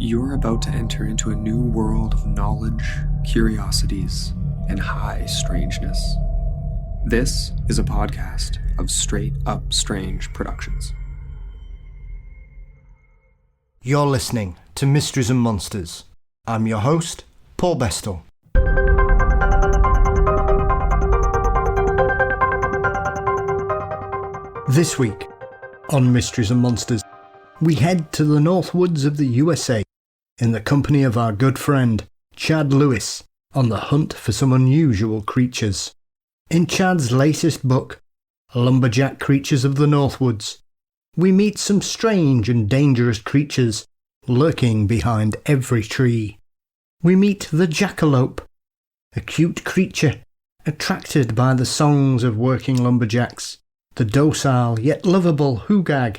You're about to enter into a new world of knowledge, curiosities, and high strangeness. This is a podcast of Straight Up Strange Productions. You're listening to Mysteries and Monsters. I'm your host, Paul Bestel. This week on Mysteries and Monsters, we head to the Northwoods of the USA in the company of our good friend Chad Lewis on the hunt for some unusual creatures. In Chad's latest book, Lumberjack Creatures of the Northwoods, we meet some strange and dangerous creatures lurking behind every tree. We meet the Jackalope, a cute creature attracted by the songs of working lumberjacks, the docile yet lovable Hugag,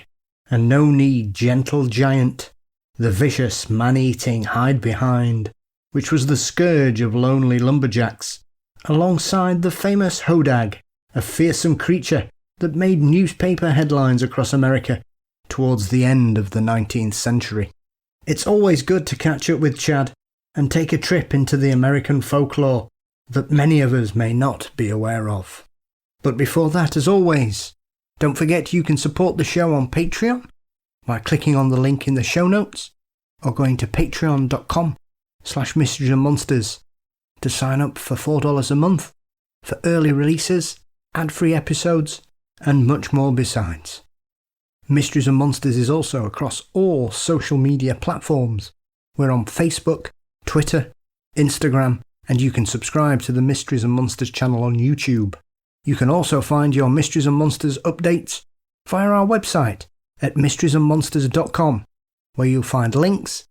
a no-need gentle giant, the vicious man-eating hide-behind, which was the scourge of lonely lumberjacks, alongside the famous Hodag, a fearsome creature that made newspaper headlines across America towards the end of the 19th century. It's always good to catch up with Chad and take a trip into the American folklore that many of us may not be aware of. But before that, as always, don't forget you can support the show on Patreon by clicking on the link in the show notes or going to patreon.com/mysteriesandmonsters to sign up for $4 a month for early releases, ad-free episodes, and much more besides. Mysteries and Monsters is also across all social media platforms. We're on Facebook, Twitter, Instagram, and you can subscribe to the Mysteries and Monsters channel on YouTube. You can also find your Mysteries and Monsters updates via our website at mysteriesandmonsters.com, where you'll find links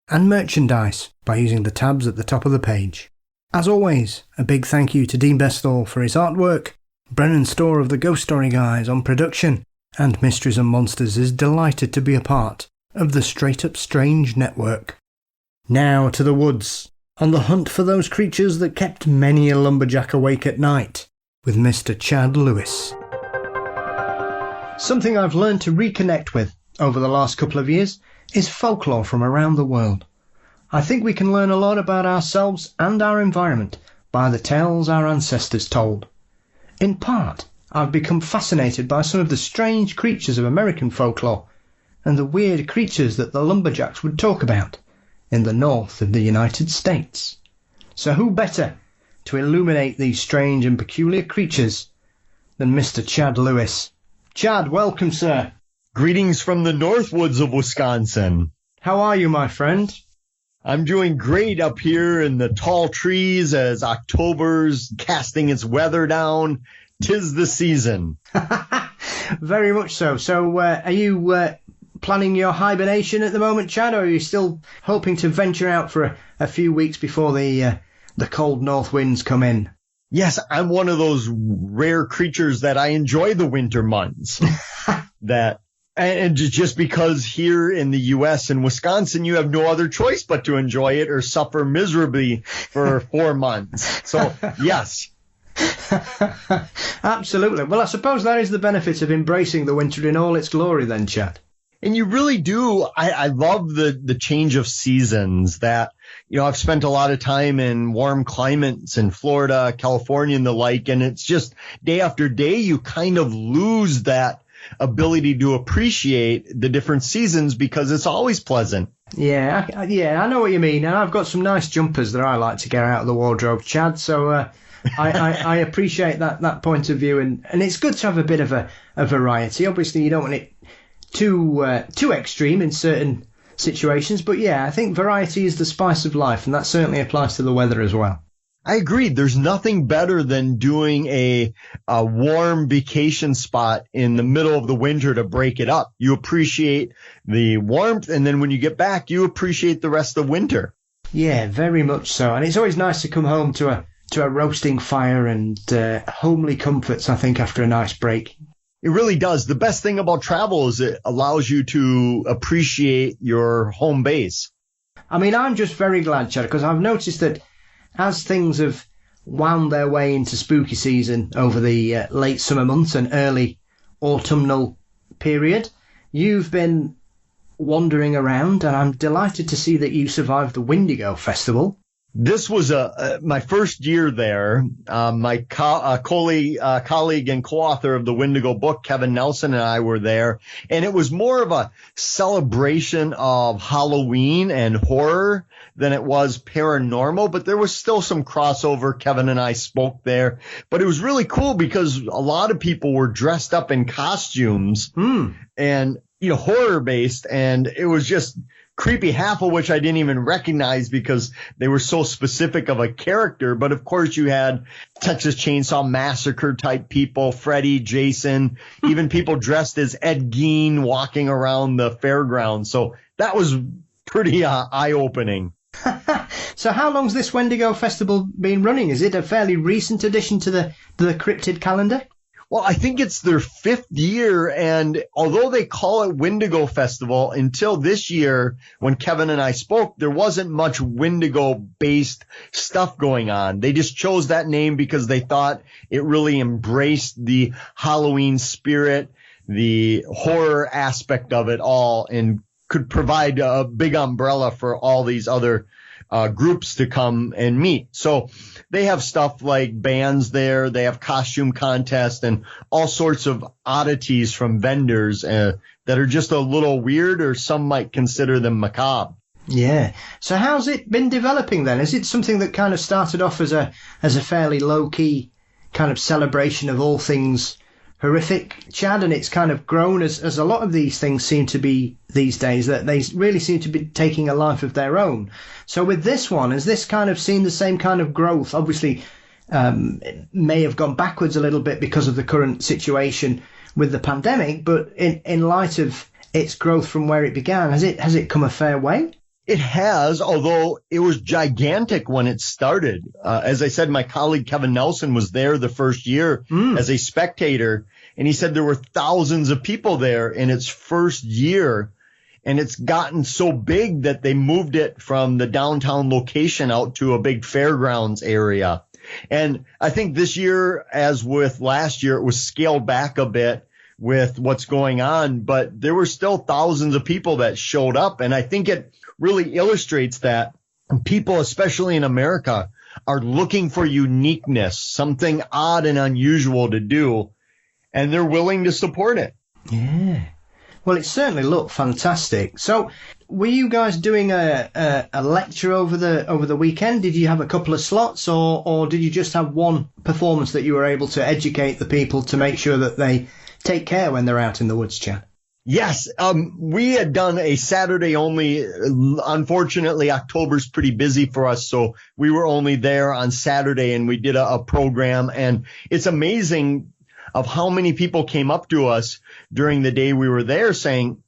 and merchandise by using the tabs at the top of the page. As always, a big thank you to Dean Bestall for his artwork, Brennan Storr of the Ghost Story Guys on production, and Mysteries and Monsters is delighted to be a part of the Straight Up Strange network. Now to the woods, on the hunt for those creatures that kept many a lumberjack awake at night, with Mr. Chad Lewis. Something I've learned to reconnect with over the last couple of years is folklore from around the world. I think we can learn a lot about ourselves and our environment by the tales our ancestors told. In part, I've become fascinated by some of the strange creatures of American folklore and the weird creatures that the lumberjacks would talk about in the north of the United States. So who better to illuminate these strange and peculiar creatures than Mr. Chad Lewis? Chad, welcome, sir. Greetings from the Northwoods of Wisconsin. How are you, my friend? I'm doing great up here in the tall trees as October's casting its weather down. 'Tis the season. Very much so. So are you planning your hibernation at the moment, Chad, or are you still hoping to venture out for a few weeks before the cold north winds come in? Yes, I'm one of those rare creatures that I enjoy the winter months. And just because here in the U.S. and Wisconsin, you have no other choice but to enjoy it or suffer miserably for 4 months. So, yes. Absolutely. Well, I suppose that is the benefit of embracing the winter in all its glory then, Chad. And you really do. I love the change of seasons that, I've spent a lot of time in warm climates in Florida, California and the like, and it's just day after day, you kind of lose that ability to appreciate the different seasons because it's always pleasant. Yeah, I know what you mean. And I've got some nice jumpers that I like to get out of the wardrobe, Chad. So I appreciate that point of view. And it's good to have a bit of a variety. Obviously, you don't want it too extreme in certain situations. But yeah, I think variety is the spice of life. And that certainly applies to the weather as well. I agree. There's nothing better than doing a warm vacation spot in the middle of the winter to break it up. You appreciate the warmth, and then when you get back, you appreciate the rest of winter. Yeah, very much so. And it's always nice to come home to a roasting fire and homely comforts, I think, after a nice break. It really does. The best thing about travel is it allows you to appreciate your home base. I mean, I'm just very glad, Chad, because I've noticed that as things have wound their way into spooky season over the late summer months and early autumnal period, you've been wandering around, and I'm delighted to see that you survived the Wendigo Festival. This was my first year there. My colleague and co-author of the Wendigo book, Kevin Nelson, and I were there. And it was more of a celebration of Halloween and horror than it was paranormal. But there was still some crossover. Kevin and I spoke there. But it was really cool because a lot of people were dressed up in costumes and, horror-based. And it was just creepy, half of which I didn't even recognize because they were so specific of a character. But of course you had Texas Chainsaw Massacre type people, Freddy, Jason, even people dressed as Ed Gein walking around the fairgrounds. So that was pretty eye-opening. So how long's this Wendigo Festival been running? Is it a fairly recent addition to the cryptid calendar? Well, I think it's their 5th year, and although they call it Wendigo Festival, until this year when Kevin and I spoke, there wasn't much Wendigo-based stuff going on. They just chose that name because they thought it really embraced the Halloween spirit, the horror aspect of it all, and could provide a big umbrella for all these other groups to come and meet. So they have stuff like bands there. They have costume contests and all sorts of oddities from vendors that are just a little weird, or some might consider them macabre. Yeah. So how's it been developing then? Is it something that kind of started off as a fairly low-key kind of celebration of all things horrific, Chad, and it's kind of grown as a lot of these things seem to be these days, that they really seem to be taking a life of their own. So with this one, has this kind of seen the same kind of growth? Obviously, it may have gone backwards a little bit because of the current situation with the pandemic, but in light of its growth from where it began, has it come a fair way? It has, although it was gigantic when it started. As I said, my colleague Kevin Nelson was there the first year as a spectator, and he said there were thousands of people there in its first year, and it's gotten so big that they moved it from the downtown location out to a big fairgrounds area. And I think this year, as with last year, it was scaled back a bit with what's going on, but there were still thousands of people that showed up, and I think it really illustrates that people, especially in America, are looking for uniqueness, something odd and unusual to do, and they're willing to support it. Yeah. Well, it certainly looked fantastic. So were you guys doing a lecture over the weekend? Did you have a couple of slots, or did you just have one performance that you were able to educate the people to make sure that they take care when they're out in the woods, Chad? Yes, we had done a Saturday only. Unfortunately, October's pretty busy for us, so we were only there on Saturday, and we did a program. And it's amazing of how many people came up to us during the day we were there saying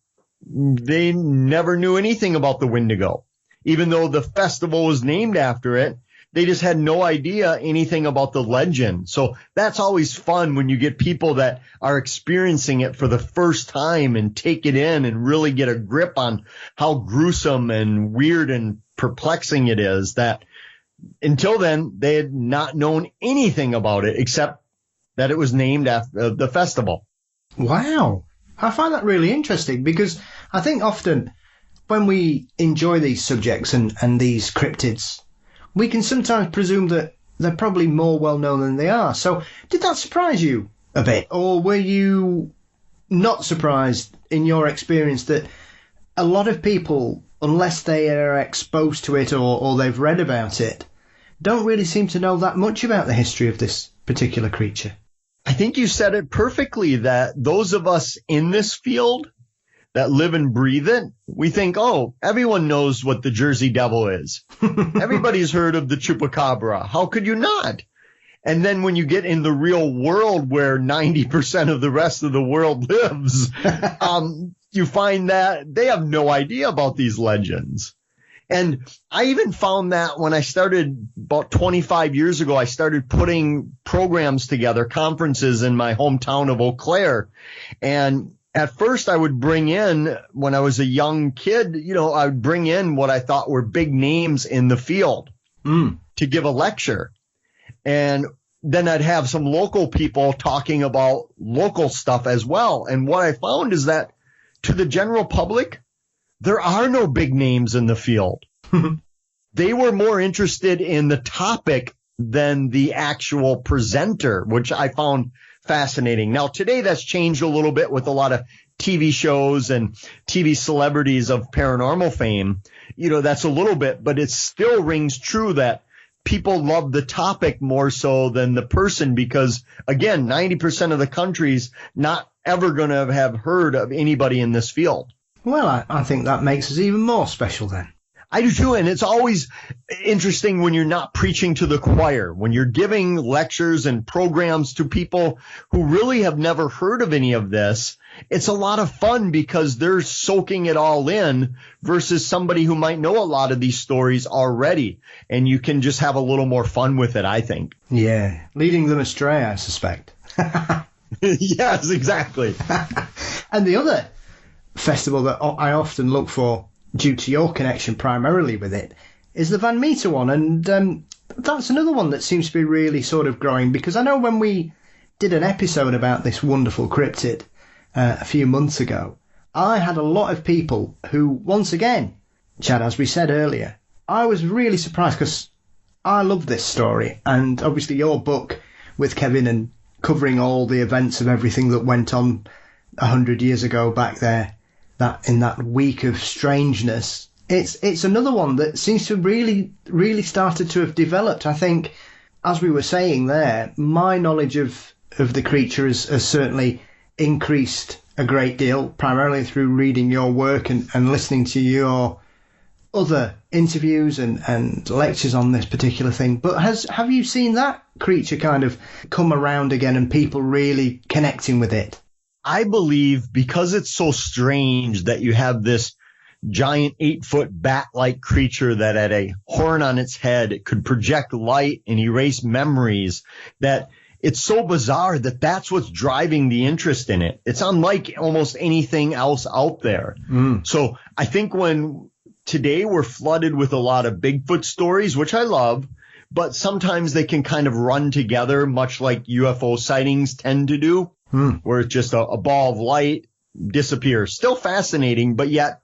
they never knew anything about the Wendigo. Even though the festival was named after it, they just had no idea anything about the legend. So that's always fun when you get people that are experiencing it for the first time and take it in and really get a grip on how gruesome and weird and perplexing it is, that until then they had not known anything about it except that it was named after the festival. Wow. I find that really interesting, because I think often when we enjoy these subjects and these cryptids, we can sometimes presume that they're probably more well-known than they are. So did that surprise you a bit? Or were you not surprised in your experience that a lot of people, unless they are exposed to it or they've read about it, don't really seem to know that much about the history of this particular creature? I think you said it perfectly, that those of us in this field that live and breathe it, we think, oh, everyone knows what the Jersey Devil is. Everybody's heard of the Chupacabra. How could you not? And then when you get in the real world where 90% of the rest of the world lives, you find that they have no idea about these legends. And I even found that when I started about 25 years ago, I started putting programs together, conferences in my hometown of Eau Claire. And at first I would bring in, when I was a young kid, I would bring in what I thought were big names in the field to give a lecture. And then I'd have some local people talking about local stuff as well. And what I found is that to the general public, there are no big names in the field. They were more interested in the topic than the actual presenter, which I found fascinating. Now, today that's changed a little bit with a lot of TV shows and TV celebrities of paranormal fame. That's a little bit, but it still rings true that people love the topic more so than the person because, again, 90% of the country's not ever going to have heard of anybody in this field. Well, I think that makes us even more special then. I do too, and it's always interesting when you're not preaching to the choir, when you're giving lectures and programs to people who really have never heard of any of this. It's a lot of fun because they're soaking it all in versus somebody who might know a lot of these stories already, and you can just have a little more fun with it, I think. Yeah, leading them astray, I suspect. Yes, exactly. And the other festival that I often look for, due to your connection primarily with it, is the Van Meter one. And that's another one that seems to be really sort of growing, because I know when we did an episode about this wonderful cryptid a few months ago, I had a lot of people who, once again, Chad, as we said earlier, I was really surprised because I love this story. And obviously your book with Kevin and covering all the events of everything that went on 100 years ago back there, that in that week of strangeness, it's another one that seems to really started to have developed. I think, as we were saying there, my knowledge of the creature has certainly increased a great deal, primarily through reading your work and listening to your other interviews and lectures on this particular thing. But have you seen that creature kind of come around again and people really connecting with it? I believe because it's so strange that you have this giant 8-foot bat-like creature that had a horn on its head, it could project light and erase memories, that it's so bizarre that that's what's driving the interest in it. It's unlike almost anything else out there. So I think when today we're flooded with a lot of Bigfoot stories, which I love, but sometimes they can kind of run together, much like UFO sightings tend to do. Where it's just a ball of light disappears. Still fascinating, but yet,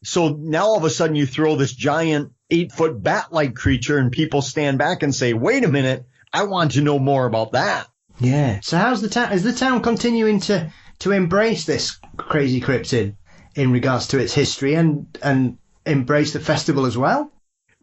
so now all of a sudden you throw this giant 8-foot bat-like creature and people stand back and say, wait a minute, I want to know more about that. Yeah. So how's the town? Is the town continuing to embrace this crazy cryptid in regards to its history and embrace the festival as well?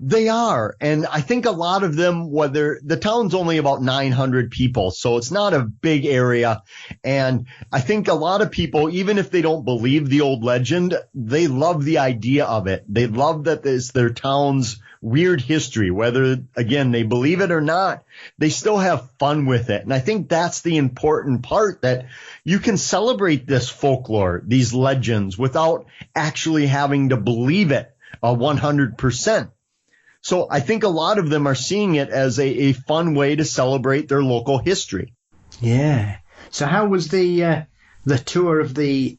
They are. And I think a lot of them, the town's only about 900 people, so it's not a big area. And I think a lot of people, even if they don't believe the old legend, they love the idea of it. They love that it's their town's weird history, whether, again, they believe it or not, they still have fun with it. And I think that's the important part, that you can celebrate this folklore, these legends, without actually having to believe it 100%. So I think a lot of them are seeing it as a fun way to celebrate their local history. Yeah. So how was the tour of the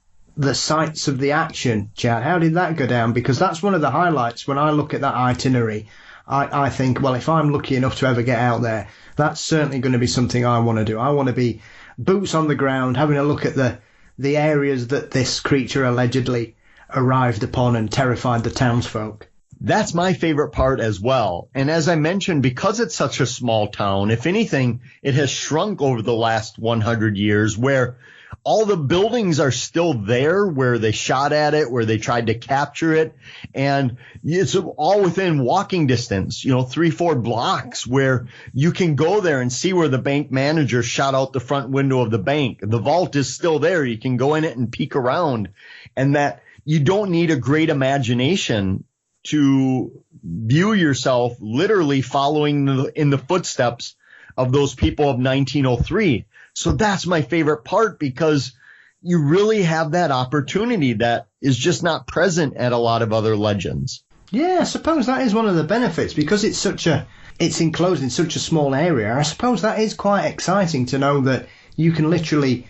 sites of the action, Chad? How did that go down? Because that's one of the highlights. When I look at that itinerary, I think, well, if I'm lucky enough to ever get out there, that's certainly going to be something I want to do. I want to be boots on the ground, having a look at the areas that this creature allegedly arrived upon and terrified the townsfolk. That's my favorite part as well. And as I mentioned, because it's such a small town, if anything, it has shrunk over the last 100 years, where all the buildings are still there where they shot at it, where they tried to capture it. And it's all within walking distance, 3-4 blocks, where you can go there and see where the bank manager shot out the front window of the bank. The vault is still there. You can go in it and peek around, and that you don't need a great imagination to view yourself literally following in the footsteps of those people of 1903. So that's my favorite part, because you really have that opportunity that is just not present at a lot of other legends. Yeah, I suppose that is one of the benefits, because it's enclosed in such a small area. I suppose that is quite exciting to know that you can literally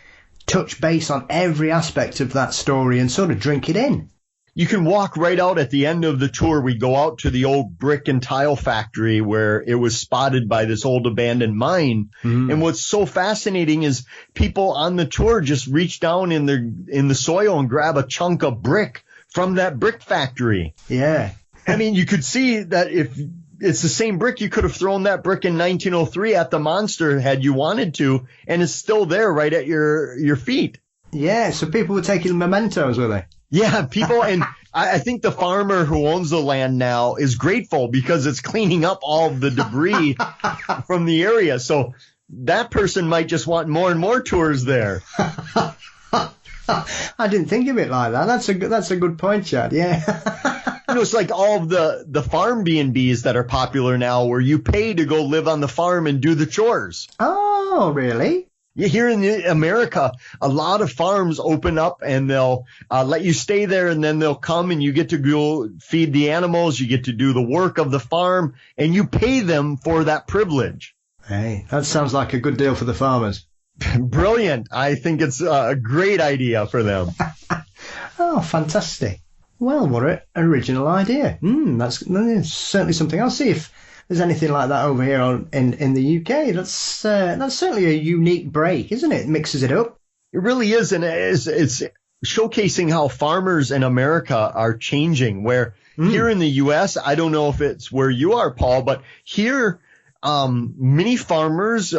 touch base on every aspect of that story and sort of drink it in. You can walk right out at the end of the tour. We go out to the old brick and tile factory where it was spotted by this old abandoned mine. And what's so fascinating is people on the tour just reach down in the soil and grab a chunk of brick from that brick factory. Yeah. I mean, you could see that if it's the same brick, you could have thrown that brick in 1903 at the monster had you wanted to, and it's still there right at your feet. Yeah, so people were taking mementos, were they? Yeah, people, and I think the farmer who owns the land now is grateful because it's cleaning up all of the debris from the area. So that person might just want more and more tours there. I didn't think of it like that. That's a good point, Chad. Yeah. It's like all of the farm B&Bs that are popular now where you pay to go live on the farm and do the chores. Oh, really? Yeah, here in America, a lot of farms open up and they'll let you stay there, and then they'll come and you get to go feed the animals. You get to do the work of the farm, and you pay them for that privilege. Hey, that sounds like a good deal for the farmers. Brilliant. I think it's a great idea for them. Oh, fantastic. Well, what an original idea. That's certainly something. I'll see if there's anything like that over here in the UK. That's certainly a unique break, isn't it? It mixes it up. It really is, and it's showcasing how farmers in America are changing. Where here in the U.S., I don't know if it's where you are, Paul, but here many farmers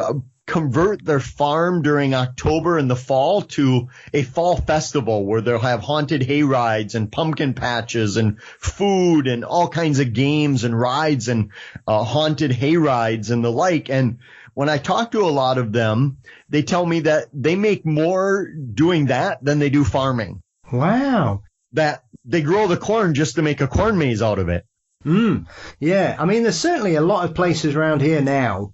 convert their farm during October and the fall to a fall festival where they'll have haunted hay rides and pumpkin patches and food and all kinds of games and rides and haunted hay rides and the like. And when I talk to a lot of them, they tell me that they make more doing that than they do farming. Wow. That they grow the corn just to make a corn maze out of it. Yeah. I mean, there's certainly a lot of places around here now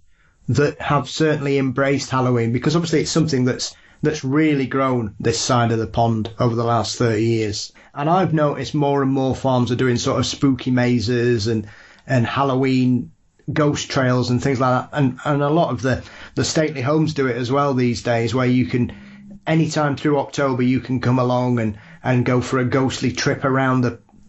that have certainly embraced Halloween, because obviously it's something that's really grown this side of the pond over the last 30 years. And I've noticed more and more farms are doing sort of spooky mazes and Halloween ghost trails and things like that. And a lot of the stately homes do it as well these days, where you can, anytime through October, you can come along and go for a ghostly trip around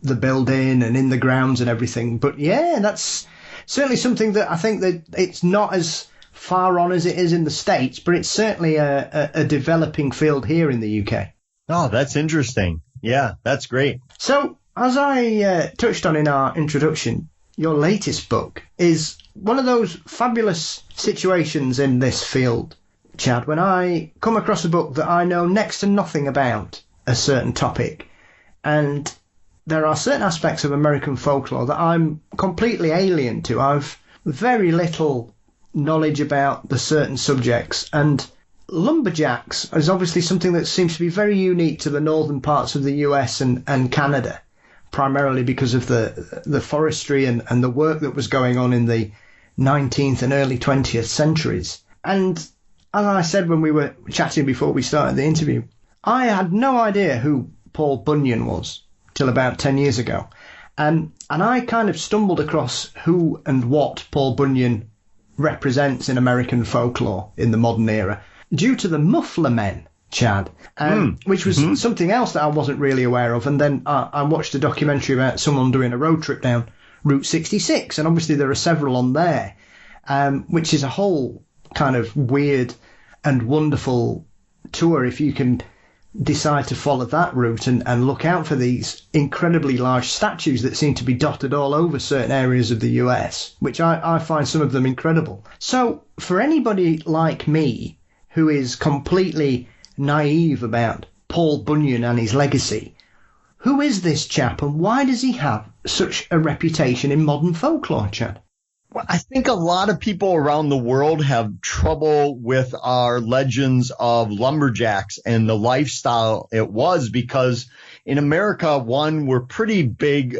the building and in the grounds and everything. But yeah, that's certainly something that I think that it's not as far on as it is in the States, but it's certainly a developing field here in the UK. Oh, that's interesting. Yeah, that's great. So, as I touched on in our introduction, your latest book is one of those fabulous situations in this field, Chad, when I come across a book that I know next to nothing about a certain topic, and there are certain aspects of American folklore that I'm completely alien to. I've very little knowledge about the certain subjects, and lumberjacks is obviously something that seems to be very unique to the northern parts of the US and Canada, primarily because of the forestry and the work that was going on in the 19th and early 20th centuries. And as I said when we were chatting before we started the interview, I had no idea who Paul Bunyan was till about 10 years ago. And I kind of stumbled across who and what Paul Bunyan represents in American folklore in the modern era due to the Muffler Men, Chad, which was something else that I wasn't really aware of. And then I watched a documentary about someone doing a road trip down Route 66, and obviously there are several on there, which is a whole kind of weird and wonderful tour if you can decide to follow that route and look out for these incredibly large statues that seem to be dotted all over certain areas of the US, which I find some of them incredible. So for anybody like me who is completely naive about Paul Bunyan and his legacy, who is this chap and why does he have such a reputation in modern folklore, Chad? Well, I think a lot of people around the world have trouble with our legends of lumberjacks and the lifestyle it was, because in America, one, we're pretty big.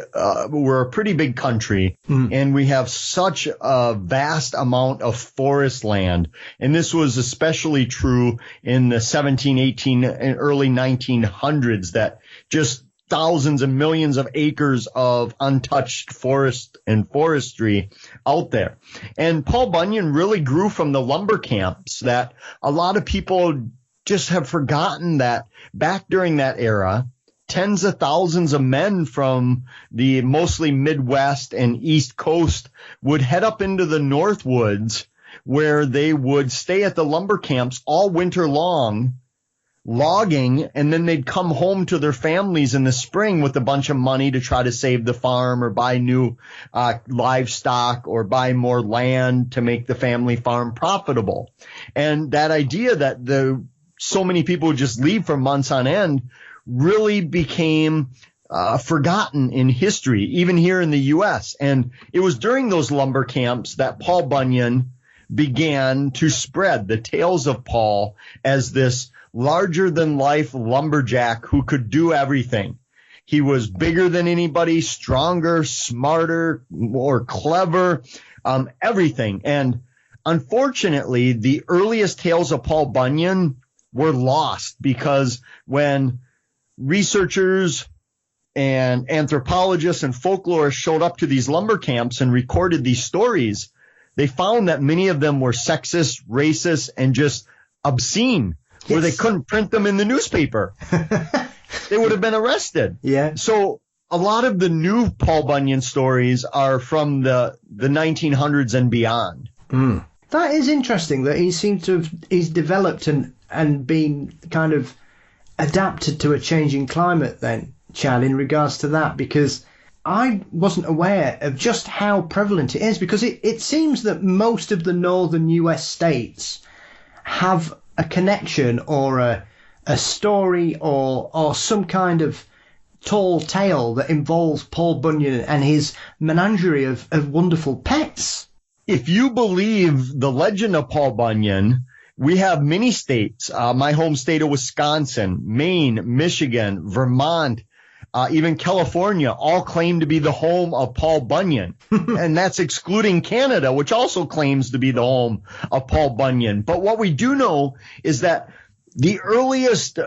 We're a pretty big country, and we have such a vast amount of forest land. And this was especially true in the 17, 18, and early 1900s, that just thousands and millions of acres of untouched forest and forestry out there. And Paul Bunyan really grew from the lumber camps that a lot of people just have forgotten that back during that era, tens of thousands of men from the mostly Midwest and East Coast would head up into the Northwoods, where they would stay at the lumber camps all winter long, logging, and then they'd come home to their families in the spring with a bunch of money to try to save the farm or buy new livestock or buy more land to make the family farm profitable. And that idea that so many people would just leave for months on end really became forgotten in history, even here in the U.S. And it was during those lumber camps that Paul Bunyan began to spread the tales of Paul as this larger-than-life lumberjack who could do everything. He was bigger than anybody, stronger, smarter, more clever, everything. And unfortunately, the earliest tales of Paul Bunyan were lost because when researchers and anthropologists and folklorists showed up to these lumber camps and recorded these stories, they found that many of them were sexist, racist, and just obscene, where they couldn't print them in the newspaper. They would have been arrested. Yeah. So a lot of the new Paul Bunyan stories are from the 1900s and beyond. Mm. That is interesting that he's developed and been kind of adapted to a changing climate then, Chad, in regards to that, because I wasn't aware of just how prevalent it is, because it seems that most of the northern US states have a connection or a story or some kind of tall tale that involves Paul Bunyan and his menagerie of wonderful pets. If you believe the legend of Paul Bunyan, we have many states, my home state of Wisconsin, Maine, Michigan, Vermont, even California, all claim to be the home of Paul Bunyan. And that's excluding Canada, which also claims to be the home of Paul Bunyan. But what we do know is that the earliest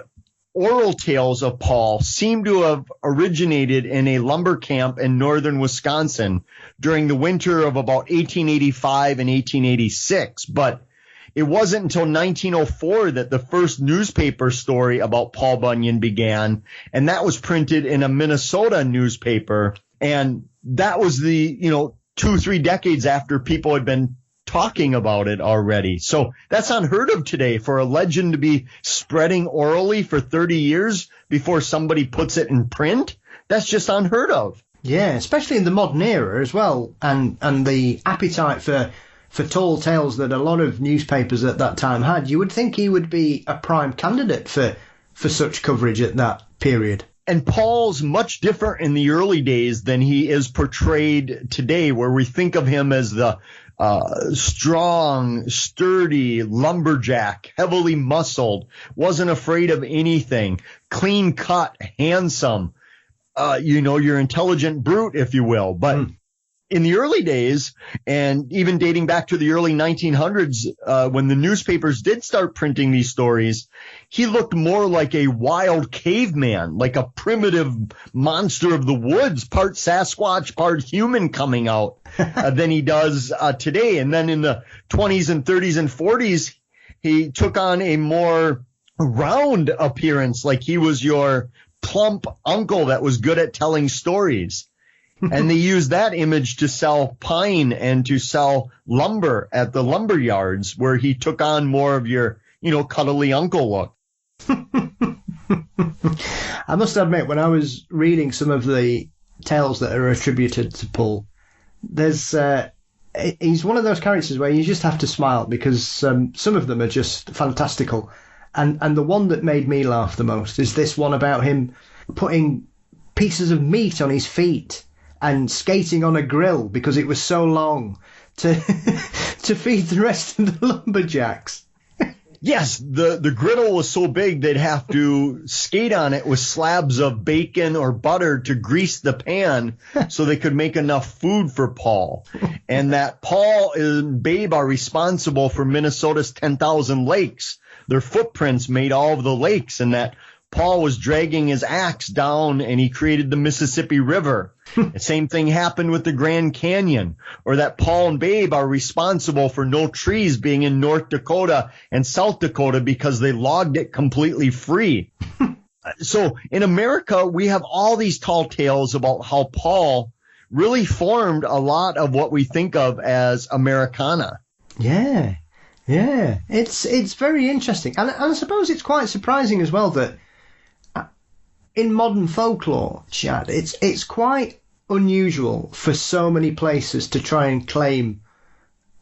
oral tales of Paul seem to have originated in a lumber camp in northern Wisconsin during the winter of about 1885 and 1886. But it wasn't until 1904 that the first newspaper story about Paul Bunyan began, and that was printed in a Minnesota newspaper. And that was 2-3 decades after people had been talking about it already. So that's unheard of today for a legend to be spreading orally for 30 years before somebody puts it in print. That's just unheard of. Yeah, especially in the modern era as well, and the appetite for tall tales that a lot of newspapers at that time had. You would think he would be a prime candidate for such coverage at that period. And Paul's much different in the early days than he is portrayed today, where we think of him as the strong, sturdy lumberjack, heavily muscled, wasn't afraid of anything, clean cut, handsome, your intelligent brute, if you will. But in the early days, and even dating back to the early 1900s, when the newspapers did start printing these stories, he looked more like a wild caveman, like a primitive monster of the woods, part Sasquatch, part human coming out than he does today. And then in the 20s and 30s and 40s, he took on a more round appearance, like he was your plump uncle that was good at telling stories. And they used that image to sell pine and to sell lumber at the lumber yards, where he took on more of your, cuddly uncle look. I must admit, when I was reading some of the tales that are attributed to Paul, he's one of those characters where you just have to smile, because some of them are just fantastical. And the one that made me laugh the most is this one about him putting pieces of meat on his feet and skating on a grill because it was so long to feed the rest of the lumberjacks. Yes, the griddle was so big they'd have to skate on it with slabs of bacon or butter to grease the pan so they could make enough food for Paul. And that Paul and Babe are responsible for Minnesota's 10,000 lakes. Their footprints made all of the lakes, and that Paul was dragging his axe down and he created the Mississippi River. The same thing happened with the Grand Canyon, or that Paul and Babe are responsible for no trees being in North Dakota and South Dakota because they logged it completely free. So in America, we have all these tall tales about how Paul really formed a lot of what we think of as Americana. Yeah. Yeah, it's very interesting. And I suppose it's quite surprising as well that in modern folklore, Chad, it's quite unusual for so many places to try and claim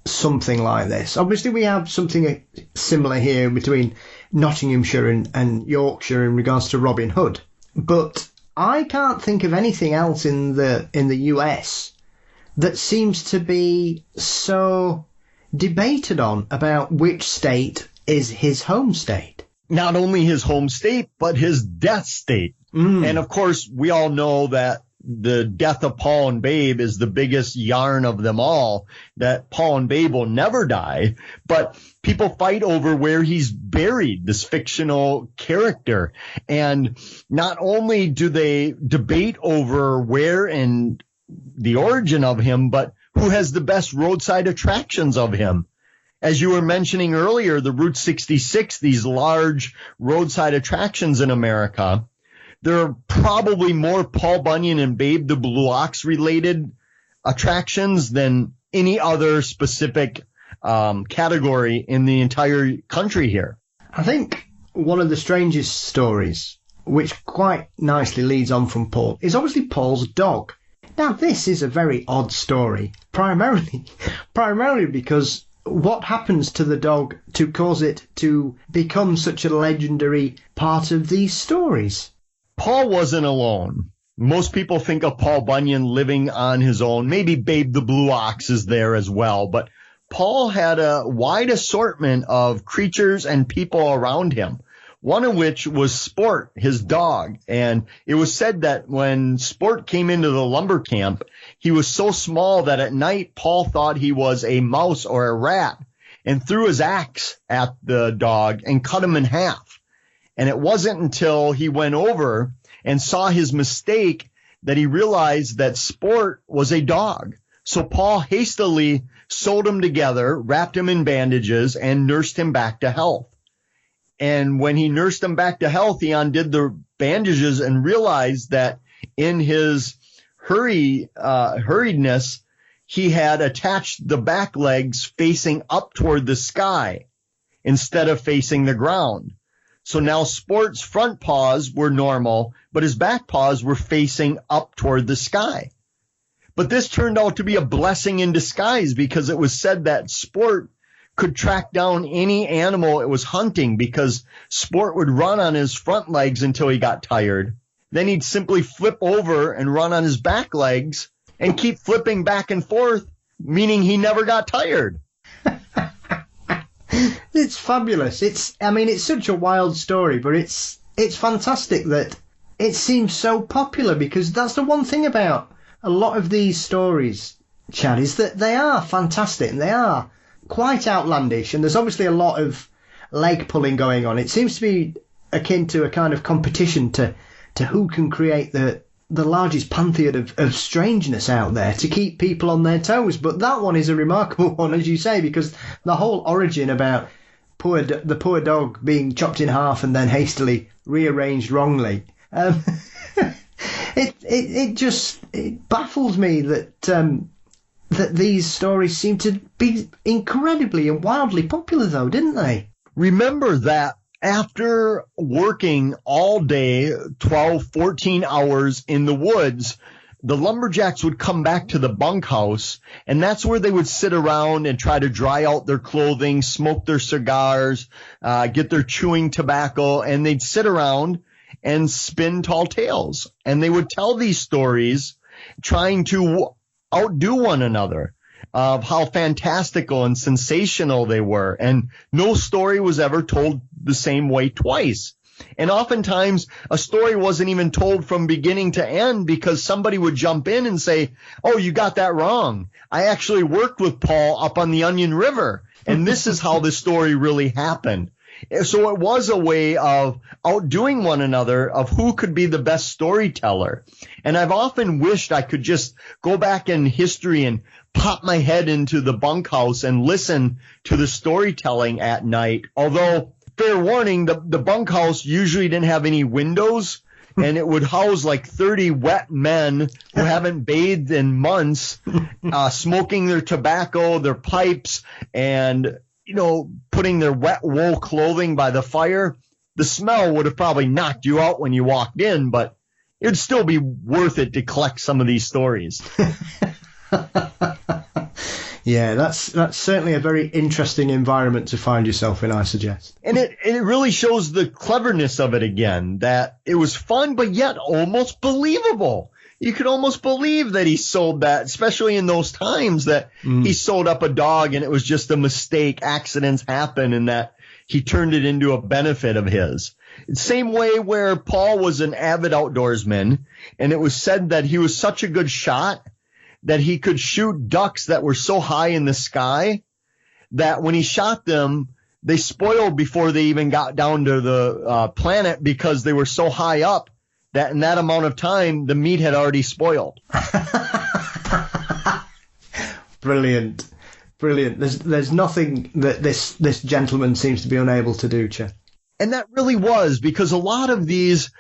something like this. Obviously, we have something similar here between Nottinghamshire and Yorkshire in regards to Robin Hood, but I can't think of anything else in the US that seems to be so debated on about which state is his home state. Not only his home state, but his death state. And of course, we all know that the death of Paul and Babe is the biggest yarn of them all, that Paul and Babe will never die, but people fight over where he's buried, this fictional character. And not only do they debate over where and the origin of him, but who has the best roadside attractions of him. As you were mentioning earlier, the Route 66, these large roadside attractions in America, there are probably more Paul Bunyan and Babe the Blue Ox related attractions than any other specific category in the entire country here. I think one of the strangest stories, which quite nicely leads on from Paul, is obviously Paul's dog. Now, this is a very odd story, primarily because what happens to the dog to cause it to become such a legendary part of these stories? Paul wasn't alone. Most people think of Paul Bunyan living on his own. Maybe Babe the Blue Ox is there as well. But Paul had a wide assortment of creatures and people around him, one of which was Sport, his dog. And it was said that when Sport came into the lumber camp, he was so small that at night Paul thought he was a mouse or a rat and threw his axe at the dog and cut him in half. And it wasn't until he went over and saw his mistake that he realized that Sport was a dog. So Paul hastily sewed him together, wrapped him in bandages, and nursed him back to health. And when he nursed him back to health, he undid the bandages and realized that in his hurriedness, he had attached the back legs facing up toward the sky instead of facing the ground. So now Sport's front paws were normal, but his back paws were facing up toward the sky. But this turned out to be a blessing in disguise because it was said that Sport could track down any animal it was hunting because Sport would run on his front legs until he got tired. Then he'd simply flip over and run on his back legs and keep flipping back and forth, meaning he never got tired. It's fabulous. It's such a wild story, but it's fantastic that it seems so popular, because that's the one thing about a lot of these stories, Chad, is that they are fantastic and they are quite outlandish, and there's obviously a lot of leg pulling going on. It seems to be akin to a kind of competition to who can create the largest pantheon of strangeness out there to keep people on their toes. But that one is a remarkable one, as you say, because the whole origin about the poor dog being chopped in half and then hastily rearranged wrongly, it baffles me that these stories seem to be incredibly and wildly popular, though, didn't they? Remember that after working all day, 12, 14 hours in the woods, the lumberjacks would come back to the bunkhouse, and that's where they would sit around and try to dry out their clothing, smoke their cigars, get their chewing tobacco, and they'd sit around and spin tall tales. And they would tell these stories trying to outdo one another of how fantastical and sensational they were. And no story was ever told the same way twice. And oftentimes a story wasn't even told from beginning to end because somebody would jump in and say, "Oh, you got that wrong. I actually worked with Paul up on the Onion River, and this is how the story really happened." So it was a way of outdoing one another of who could be the best storyteller. And I've often wished I could just go back in history and pop my head into the bunkhouse and listen to the storytelling at night. Although, fair warning, the bunkhouse usually didn't have any windows, and it would house like 30 wet men who haven't bathed in months, smoking their tobacco, their pipes, and putting their wet wool clothing by the fire, the smell would have probably knocked you out when you walked in, but it'd still be worth it to collect some of these stories. Yeah, that's certainly a very interesting environment to find yourself in, I suggest. And it really shows the cleverness of it again, that it was fun, but yet almost believable. You could almost believe that he sold that, especially in those times that he sold up a dog and it was just a mistake, accidents happen, and that he turned it into a benefit of his. Same way where Paul was an avid outdoorsman, and it was said that he was such a good shot that he could shoot ducks that were so high in the sky that when he shot them, they spoiled before they even got down to the planet because they were so high up that in that amount of time, the meat had already spoiled. Brilliant. There's nothing that this gentleman seems to be unable to do, Chad. And that really was, because a lot of these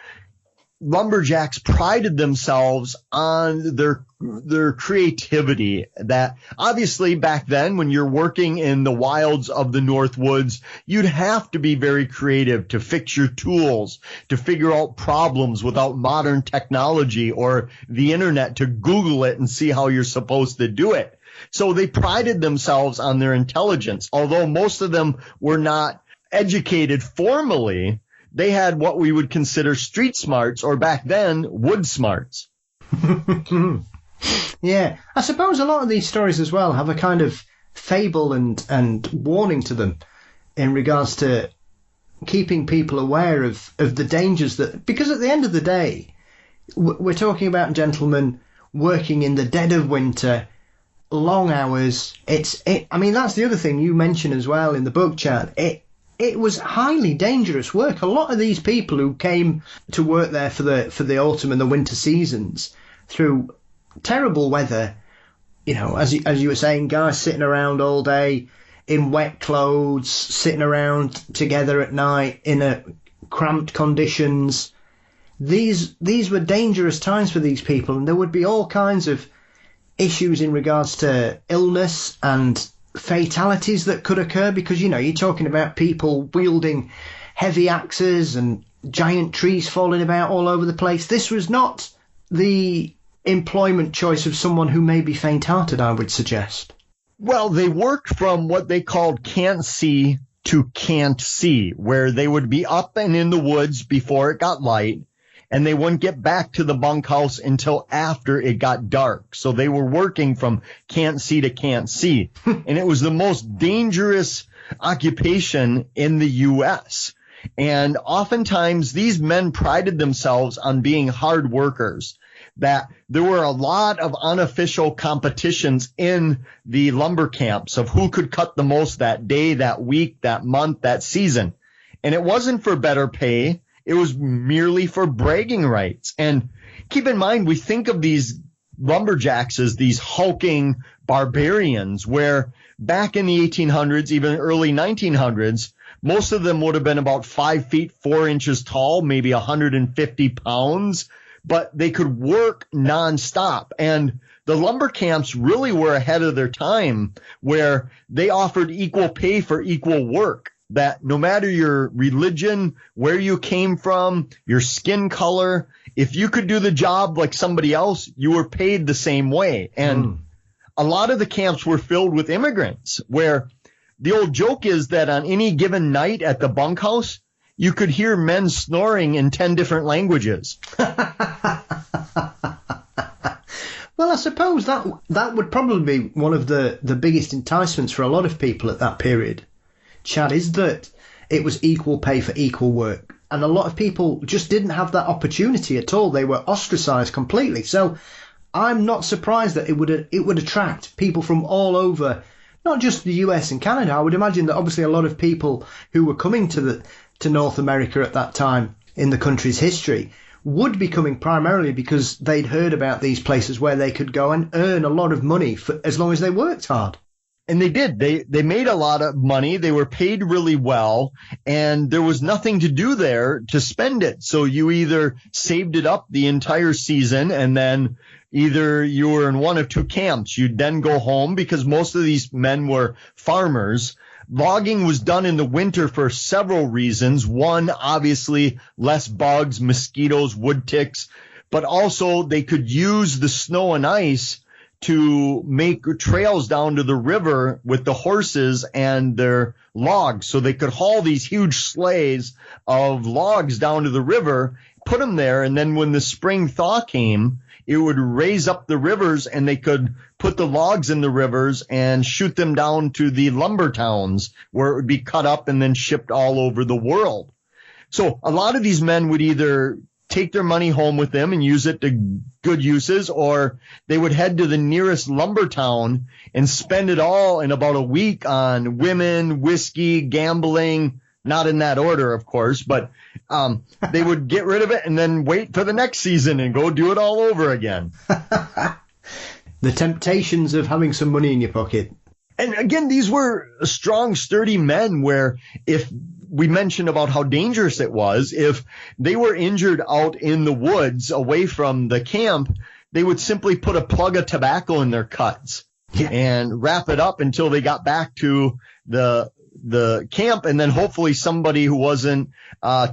lumberjacks prided themselves on their creativity. That obviously back then, when you're working in the wilds of the Northwoods, you'd have to be very creative to fix your tools, to figure out problems without modern technology or the internet to Google it and see how you're supposed to do it. So they prided themselves on their intelligence. Although most of them were not educated formally, they had what we would consider street smarts, or back then, wood smarts. Yeah, I suppose a lot of these stories as well have a kind of fable and warning to them in regards to keeping people aware of the dangers that, because at the end of the day, we're talking about gentlemen working in the dead of winter, long hours. I mean, that's the other thing you mention as well in the book, Chad. It was highly dangerous work. A lot of these people who came to work there for the autumn and the winter seasons through terrible weather, as you were saying, guys sitting around all day in wet clothes, sitting around together at night in cramped conditions. These were dangerous times for these people, and there would be all kinds of issues in regards to illness and fatalities that could occur, because you're talking about people wielding heavy axes and giant trees falling about all over the place. This was not the employment choice of someone who may be faint-hearted, I would suggest. Well, they worked from what they called can't see to can't see, where they would be up and in the woods before it got light, and they wouldn't get back to the bunkhouse until after it got dark. So they were working from can't see to can't see. And it was the most dangerous occupation in the U.S. And oftentimes these men prided themselves on being hard workers, that there were a lot of unofficial competitions in the lumber camps of who could cut the most that day, that week, that month, that season. And it wasn't for better pay. It was merely for bragging rights. And keep in mind, we think of these lumberjacks as these hulking barbarians, where back in the 1800s, even early 1900s, most of them would have been about 5 feet 4 inches tall, maybe 150 pounds, but they could work nonstop. And the lumber camps really were ahead of their time, where they offered equal pay for equal work. That no matter your religion, where you came from, your skin color, if you could do the job like somebody else, you were paid the same way. And a lot of the camps were filled with immigrants, where the old joke is that on any given night at the bunkhouse, you could hear men snoring in 10 different languages. Well, I suppose that would probably be one of the biggest enticements for a lot of people at that period, Chad, is that it was equal pay for equal work. And a lot of people just didn't have that opportunity at all. They were ostracized completely. So I'm not surprised that it would attract people from all over, not just the US and Canada. I would imagine that obviously a lot of people who were coming to North America at that time in the country's history would be coming primarily because they'd heard about these places where they could go and earn a lot of money for as long as they worked hard. And they did. They made a lot of money. They were paid really well, and there was nothing to do there to spend it. So you either saved it up the entire season, and then either you were in one of two camps. You'd then go home, because most of these men were farmers, Logging was done in the winter for several reasons. One, obviously, less bugs, mosquitoes, wood ticks, but also they could use the snow and ice to make trails down to the river with the horses and their logs. So they could haul these huge sleighs of logs down to the river, put them there, and then when the spring thaw came, it would raise up the rivers and they could put the logs in the rivers and shoot them down to the lumber towns where it would be cut up and then shipped all over the world. So a lot of these men would either take their money home with them and use it to good uses, or they would head to the nearest lumber town and spend it all in about a week on women, whiskey, gambling, not in that order, of course, but they would get rid of it and then wait for the next season and go do it all over again. The temptations of having some money in your pocket. And again, these were strong, sturdy men where if we mentioned about how dangerous it was, if they were injured out in the woods away from the camp, they would simply put a plug of tobacco in their cuts and wrap it up until they got back to the camp, and then hopefully somebody who wasn't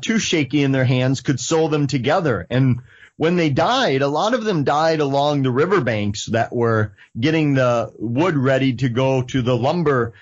too shaky in their hands could sew them together. And when they died, a lot of them died along the riverbanks that were getting the wood ready to go to the lumber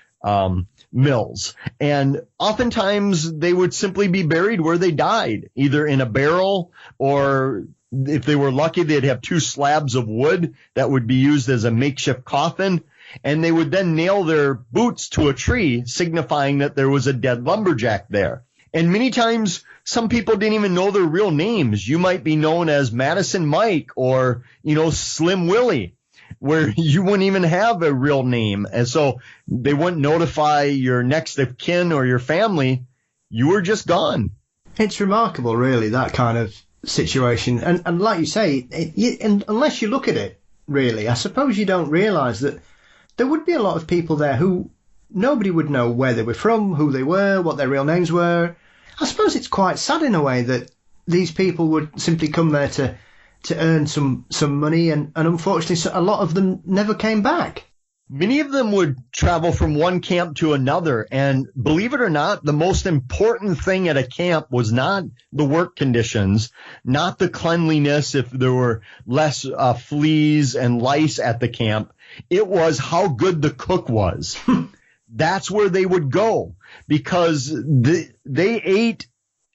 mills. And oftentimes they would simply be buried where they died, either in a barrel, or if they were lucky, they'd have 2 slabs of wood that would be used as a makeshift coffin. And they would then nail their boots to a tree, signifying that there was a dead lumberjack there. And many times, some people didn't even know their real names. You might be known as Madison Mike or, Slim Willie, where you wouldn't even have a real name. And so they wouldn't notify your next of kin or your family. You were just gone. It's remarkable, really, that kind of situation. And like you say, and unless you look at it, really, I suppose you don't realise that there would be a lot of people there who nobody would know where they were from, who they were, what their real names were. I suppose it's quite sad in a way that these people would simply come there to earn some money, and unfortunately a lot of them never came back. Many of them would travel from one camp to another, and believe it or not, the most important thing at a camp was not the work conditions, not the cleanliness if there were less fleas and lice at the camp. It was how good the cook was. That's where they would go, because they ate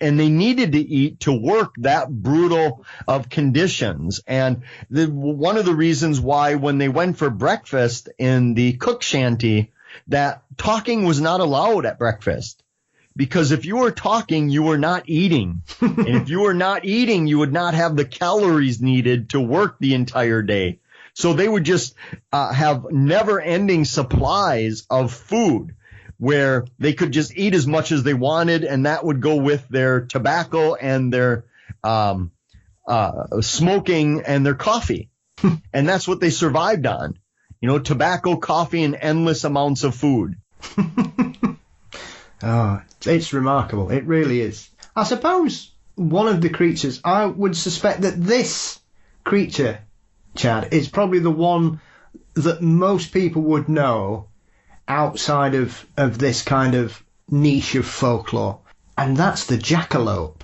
and they needed to eat to work that brutal of conditions. And one of the reasons why when they went for breakfast in the cook shanty, that talking was not allowed at breakfast. Because if you were talking, you were not eating. And if you were not eating, you would not have the calories needed to work the entire day. So they would just have never-ending supplies of food where they could just eat as much as they wanted, and that would go with their tobacco and their smoking and their coffee. And that's what they survived on. Tobacco, coffee, and endless amounts of food. Oh, it's remarkable. It really is. I suppose one of the creatures, I would suspect that this creature, Chad, is probably the one that most people would know outside of this kind of niche of folklore, and that's the jackalope.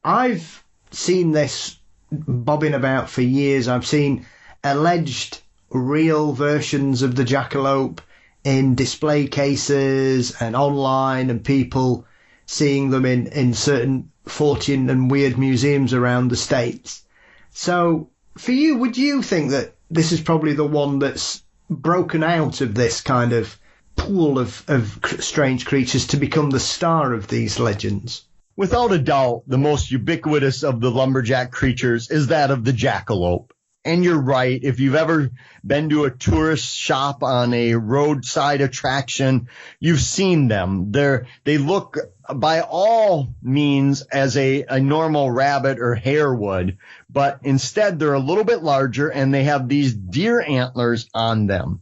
I've seen this bobbing about for years. I've seen alleged real versions of the jackalope in display cases and online, and people seeing them in certain fortune and weird museums around the States. So for you, would you think that this is probably the one that's broken out of this kind of pool of strange creatures to become the star of these legends? Without a doubt, the most ubiquitous of the lumberjack creatures is that of the jackalope. And you're right. If you've ever been to a tourist shop on a roadside attraction, you've seen them. They look by all means as a normal rabbit or hare would, but instead they're a little bit larger and they have these deer antlers on them.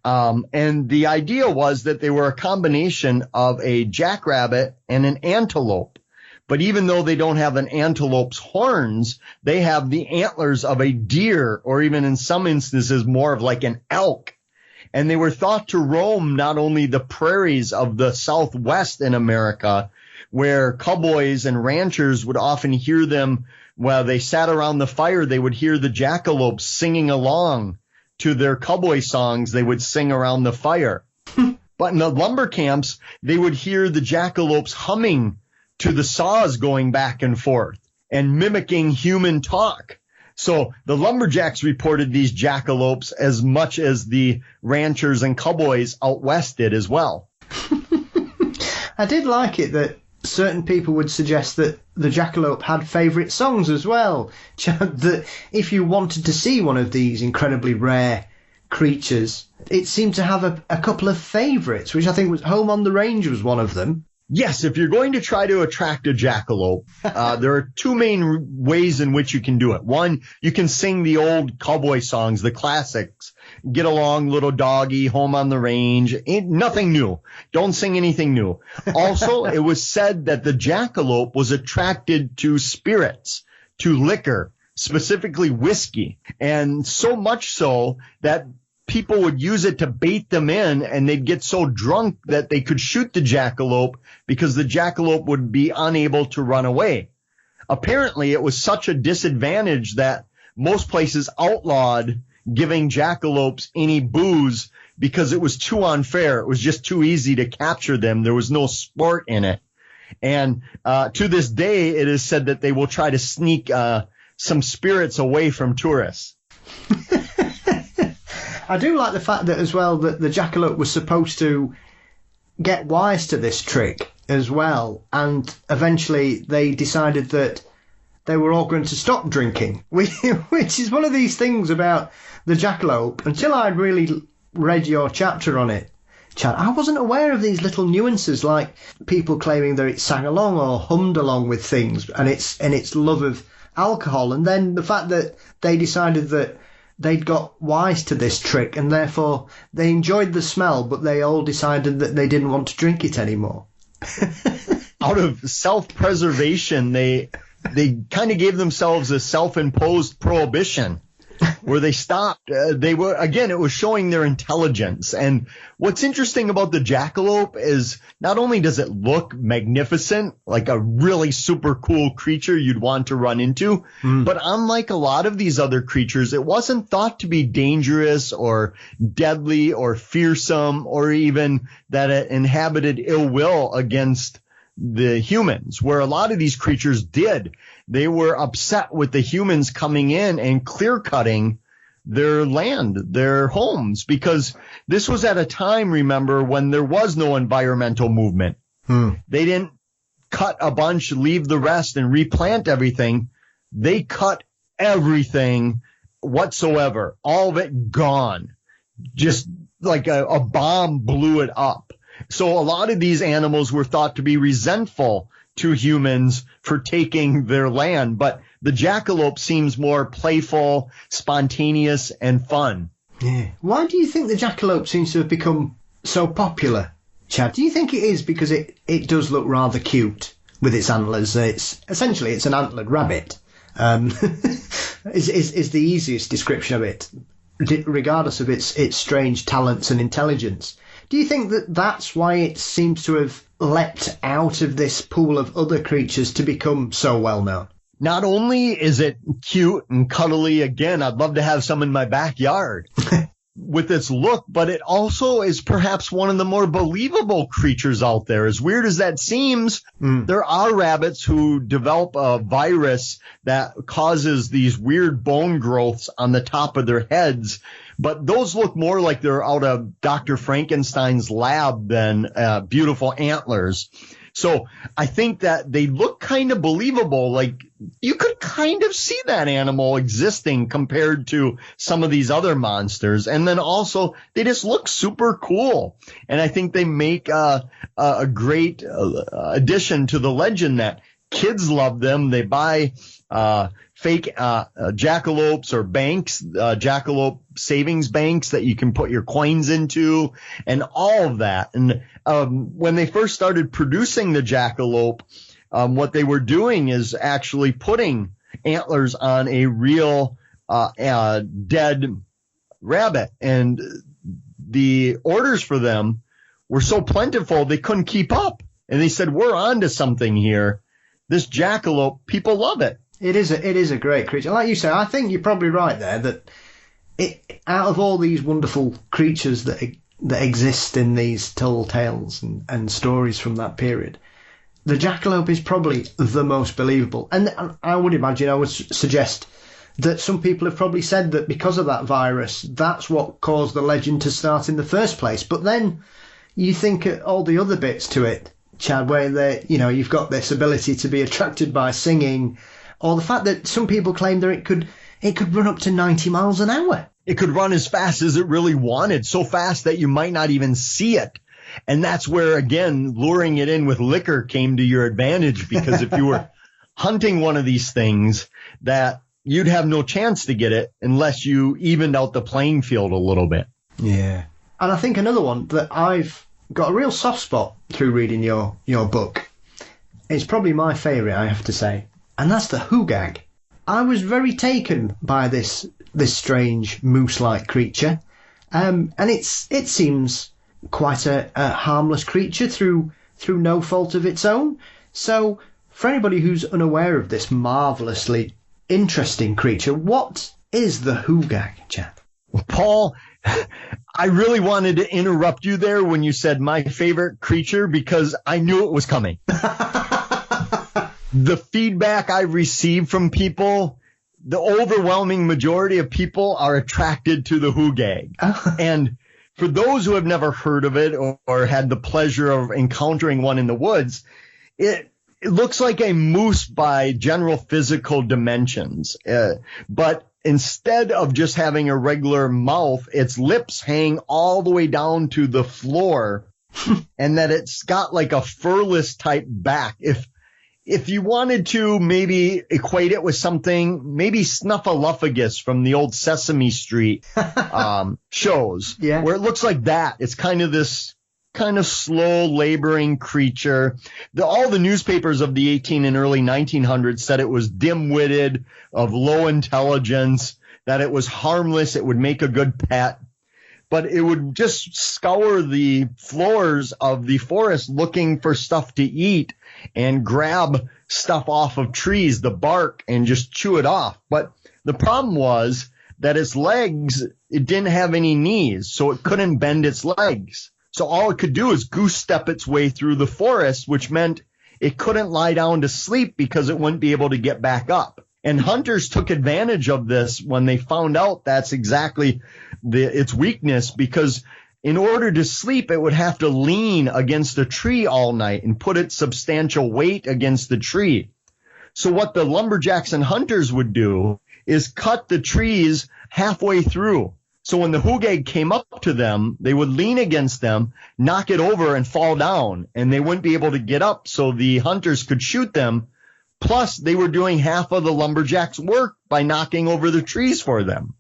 And the idea was that they were a combination of a jackrabbit and an antelope. But even though they don't have an antelope's horns, they have the antlers of a deer, or even in some instances more of like an elk. And they were thought to roam not only the prairies of the Southwest in America, where cowboys and ranchers would often hear them while they sat around the fire. They would hear the jackalopes singing along to their cowboy songs they would sing around the fire. But in the lumber camps, they would hear the jackalopes humming to the saws going back and forth and mimicking human talk. So the lumberjacks reported these jackalopes as much as the ranchers and cowboys out west did as well. I did like it that certain people would suggest that the jackalope had favourite songs as well. That if you wanted to see one of these incredibly rare creatures, it seemed to have a couple of favourites, which I think was Home on the Range was one of them. Yes, if you're going to try to attract a jackalope, there are two main ways in which you can do it. One, you can sing the old cowboy songs, the classics. Get along, little doggy, Home on the Range. Nothing new. Don't sing anything new. Also, it was said that the jackalope was attracted to spirits, to liquor, specifically whiskey. And so much so that people would use it to bait them in, and they'd get so drunk that they could shoot the jackalope because the jackalope would be unable to run away. Apparently, it was such a disadvantage that most places outlawed giving jackalopes any booze because it was too unfair. It was just too easy to capture them. There was no sport in it. And to this day, it is said that they will try to sneak some spirits away from tourists. I do like the fact that as well that the jackalope was supposed to get wise to this trick as well, and eventually they decided that they were all going to stop drinking, which is one of these things about the jackalope. Until I'd really read your chapter on it, Chad, I wasn't aware of these little nuances, like people claiming that it sang along or hummed along with things, and its love of alcohol, and then the fact that they decided that they'd got wise to this trick and therefore they enjoyed the smell, but they all decided that they didn't want to drink it anymore. Out of self-preservation, they kind of gave themselves a self-imposed prohibition where they stopped. It was showing their intelligence. And what's interesting about the jackalope is not only does it look magnificent, like a really super cool creature you'd want to run into, but unlike a lot of these other creatures, it wasn't thought to be dangerous or deadly or fearsome, or even that it inhabited ill will against the humans, where a lot of these creatures did. They were upset with the humans coming in and clear-cutting their land, their homes, because this was at a time, remember, when there was no environmental movement. They didn't cut a bunch, leave the rest, and replant everything. They cut everything whatsoever. All of it gone. Just like a bomb blew it up. So a lot of these animals were thought to be resentful to humans for taking their land, but the jackalope seems more playful, spontaneous, and fun. Yeah. Why do you think the jackalope seems to have become so popular, Chad? Do you think it is because it does look rather cute with its antlers? It's an antlered rabbit. Is the easiest description of it, regardless of its strange talents and intelligence. Do you think that that's why it seems to have leapt out of this pool of other creatures to become so well known? Not only is it cute and cuddly, again, I'd love to have some in my backyard with its look, but it also is perhaps one of the more believable creatures out there. As weird as that seems, there are rabbits who develop a virus that causes these weird bone growths on the top of their heads. But those look more like they're out of Dr. Frankenstein's lab than beautiful antlers. So I think that they look kind of believable. Like you could kind of see that animal existing compared to some of these other monsters. And then also they just look super cool. And I think they make a great addition to the legend that kids love them. They buy fake jackalopes or banks, jackalope savings banks that you can put your coins into, and all of that. And when they first started producing the jackalope, what they were doing is actually putting antlers on a real dead rabbit, and the orders for them were so plentiful they couldn't keep up. And they said, we're on to something here. This jackalope, people love it. It is a great creature. Like you say, I think you're probably right there that out of all these wonderful creatures that exist in these tall tales and stories from that period, the jackalope is probably the most believable. And I would imagine, I would suggest that some people have probably said that because of that virus, that's what caused the legend to start in the first place. But then you think at all the other bits to it, Chad, where you've got this ability to be attracted by singing, or the fact that some people claim that it could run up to 90 miles an hour. It could run as fast as it really wanted, so fast that you might not even see it. And that's where, again, luring it in with liquor came to your advantage, because if you were hunting one of these things, that you'd have no chance to get it unless you evened out the playing field a little bit. Yeah. And I think another one that I've got a real soft spot through reading your book, it's probably my favourite, I have to say, and that's the Hugag. I was very taken by this strange moose-like creature, and it seems quite a harmless creature through no fault of its own. So for anybody who's unaware of this marvellously interesting creature, what is the Hugag, Chad? Paul, I really wanted to interrupt you there when you said my favorite creature, because I knew it was coming. The feedback I've received from people, the overwhelming majority of people are attracted to the Hugag. And for those who have never heard of it or had the pleasure of encountering one in the woods, it looks like a moose by general physical dimensions. But instead of just having a regular mouth, its lips hang all the way down to the floor, and that it's got like a furless type back. If you wanted to maybe equate it with something, maybe Snuffleupagus from the old Sesame Street shows, where it looks like that. It's kind of this kind of slow laboring creature. All the newspapers of the 18 and early 1900s said it was dim-witted, of low intelligence, that it was harmless, it would make a good pet. But it would just scour the floors of the forest looking for stuff to eat and grab stuff off of trees, the bark, and just chew it off. But the problem was that its legs, it didn't have any knees, so it couldn't bend its legs. So all it could do is goose step its way through the forest, which meant it couldn't lie down to sleep because it wouldn't be able to get back up. And hunters took advantage of this when they found out that's exactly its weakness, because in order to sleep, it would have to lean against a tree all night and put its substantial weight against the tree. So what the lumberjacks and hunters would do is cut the trees halfway through. So when the Hugag came up to them, they would lean against them, knock it over, and fall down, and they wouldn't be able to get up so the hunters could shoot them. Plus, they were doing half of the lumberjacks' work by knocking over the trees for them.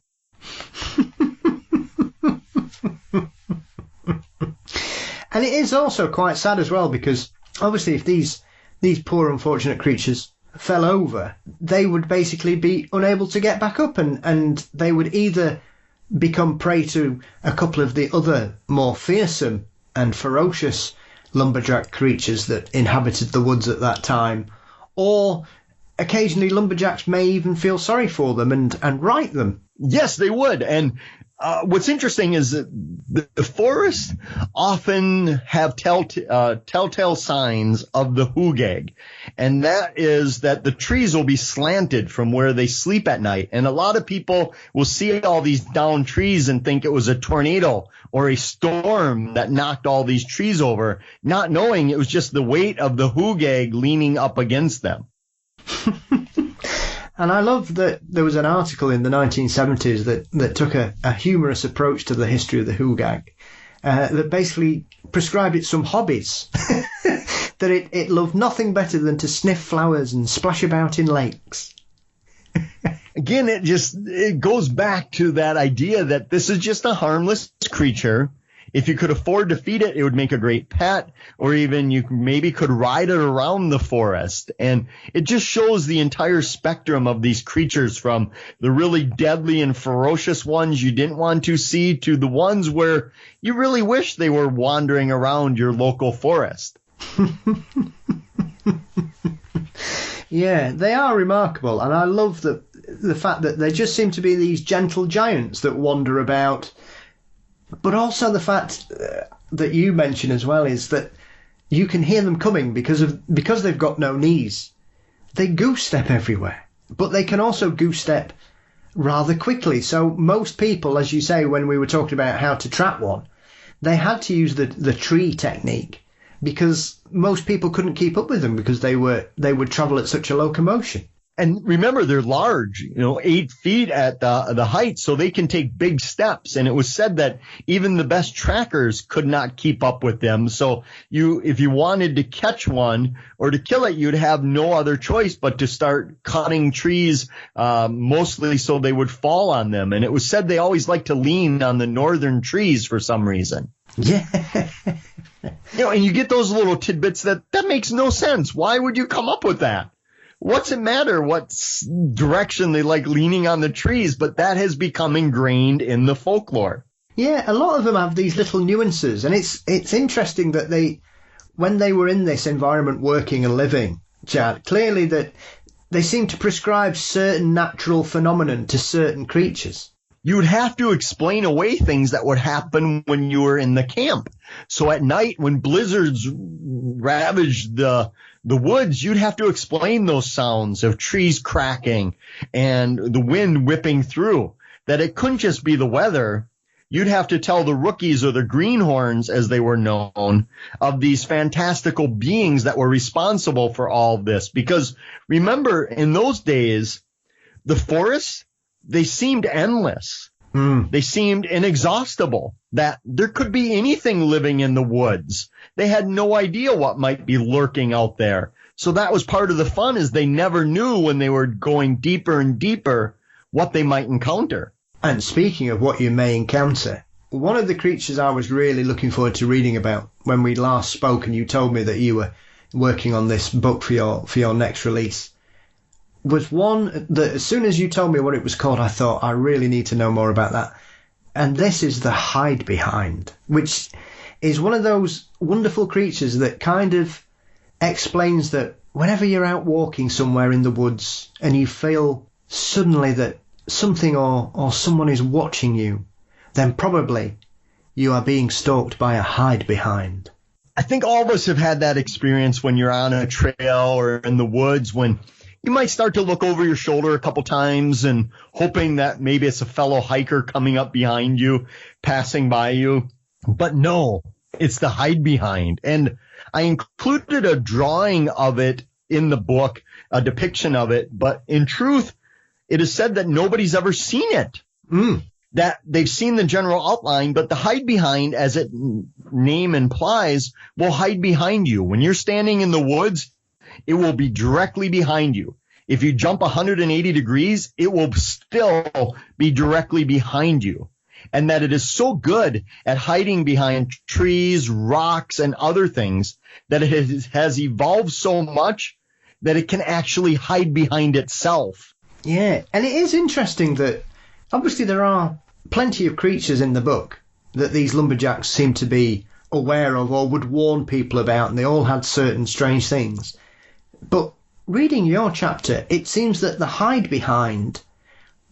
And it is also quite sad as well, because obviously if these poor unfortunate creatures fell over, they would basically be unable to get back up, and they would either become prey to a couple of the other more fearsome and ferocious lumberjack creatures that inhabited the woods at that time, or occasionally lumberjacks may even feel sorry for them and right them. Yes, they would. And what's interesting is that the forests often have telltale signs of the Hugag, and that is that the trees will be slanted from where they sleep at night. And a lot of people will see all these downed trees and think it was a tornado or a storm that knocked all these trees over, not knowing it was just the weight of the Hugag leaning up against them. And I love that there was an article in the 1970s that took a humorous approach to the history of the Hugag, that basically prescribed it some hobbies. That it loved nothing better than to sniff flowers and splash about in lakes. Again, it goes back to that idea that this is just a harmless creature. If you could afford to feed it, it would make a great pet, or even you maybe could ride it around the forest. And it just shows the entire spectrum of these creatures, from the really deadly and ferocious ones you didn't want to see to the ones where you really wish they were wandering around your local forest. Yeah, they are remarkable, and I love the fact that they just seem to be these gentle giants that wander about. But also the fact that you mention as well is that you can hear them coming because they've got no knees. They goose step everywhere, but they can also goose step rather quickly. So most people, as you say, when we were talking about how to trap one, they had to use the tree technique, because most people couldn't keep up with them because they would travel at such a locomotion. And remember, they're large, 8 feet at the height, so they can take big steps. And it was said that even the best trackers could not keep up with them. So if you wanted to catch one or to kill it, you'd have no other choice but to start cutting trees, mostly so they would fall on them. And it was said they always like to lean on the northern trees for some reason. Yeah. And you get those little tidbits that makes no sense. Why would you come up with that? What's it matter what direction they like leaning on the trees? But that has become ingrained in the folklore. Yeah, a lot of them have these little nuances, and it's interesting that when they were in this environment working and living, Chad, clearly that they seem to prescribe certain natural phenomenon to certain creatures. You would have to explain away things that would happen when you were in the camp. So at night, when blizzards ravaged the woods, you'd have to explain those sounds of trees cracking and the wind whipping through, that it couldn't just be the weather. You'd have to tell the rookies, or the greenhorns as they were known, of these fantastical beings that were responsible for all of this. Because remember, in those days, the forests, they seemed endless. They seemed inexhaustible, that there could be anything living in the woods. They had no idea what might be lurking out there. So that was part of the fun, is they never knew when they were going deeper and deeper what they might encounter. And speaking of what you may encounter, one of the creatures I was really looking forward to reading about when we last spoke, and you told me that you were working on this book for your next release, was one that as soon as you told me what it was called, I thought, I really need to know more about that. And this is the hide behind, which is one of those wonderful creatures that kind of explains that whenever you're out walking somewhere in the woods and you feel suddenly that something or someone is watching you, then probably you are being stalked by a hide behind. I think all of us have had that experience when you're on a trail or in the woods, when you might start to look over your shoulder a couple times and hoping that maybe it's a fellow hiker coming up behind you, passing by you. But no, it's the hide behind. And I included a drawing of it in the book, a depiction of it. But in truth, it is said that nobody's ever seen it. That they've seen the general outline, but the hide behind, as its name implies, will hide behind you. When you're standing in the woods, it will be directly behind you. If you jump 180 degrees, it will still be directly behind you. And that it is so good at hiding behind trees, rocks, and other things that it has evolved so much that it can actually hide behind itself. Yeah, and it is interesting that obviously there are plenty of creatures in the book that these lumberjacks seem to be aware of or would warn people about, and they all had certain strange things. But reading your chapter, it seems that the hide behind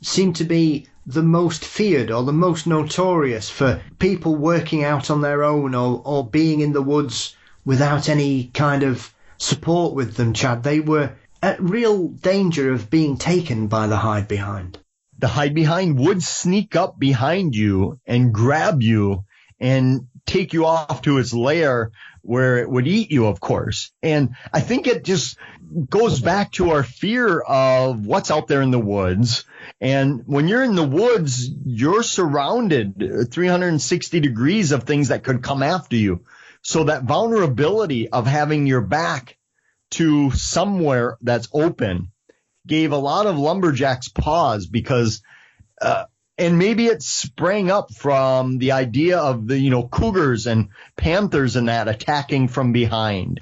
seemed to be the most feared or the most notorious for people working out on their own or being in the woods without any kind of support with them, Chad. They were at real danger of being taken by the hide behind. The hide behind would sneak up behind you and grab you and take you off to its lair, where it would eat you, of course. And I think it just goes back to our fear of what's out there in the woods. And when you're in the woods, you're surrounded 360 degrees of things that could come after you. So that vulnerability of having your back to somewhere that's open gave a lot of lumberjacks pause, because And maybe it sprang up from the idea of the, cougars and panthers and that attacking from behind.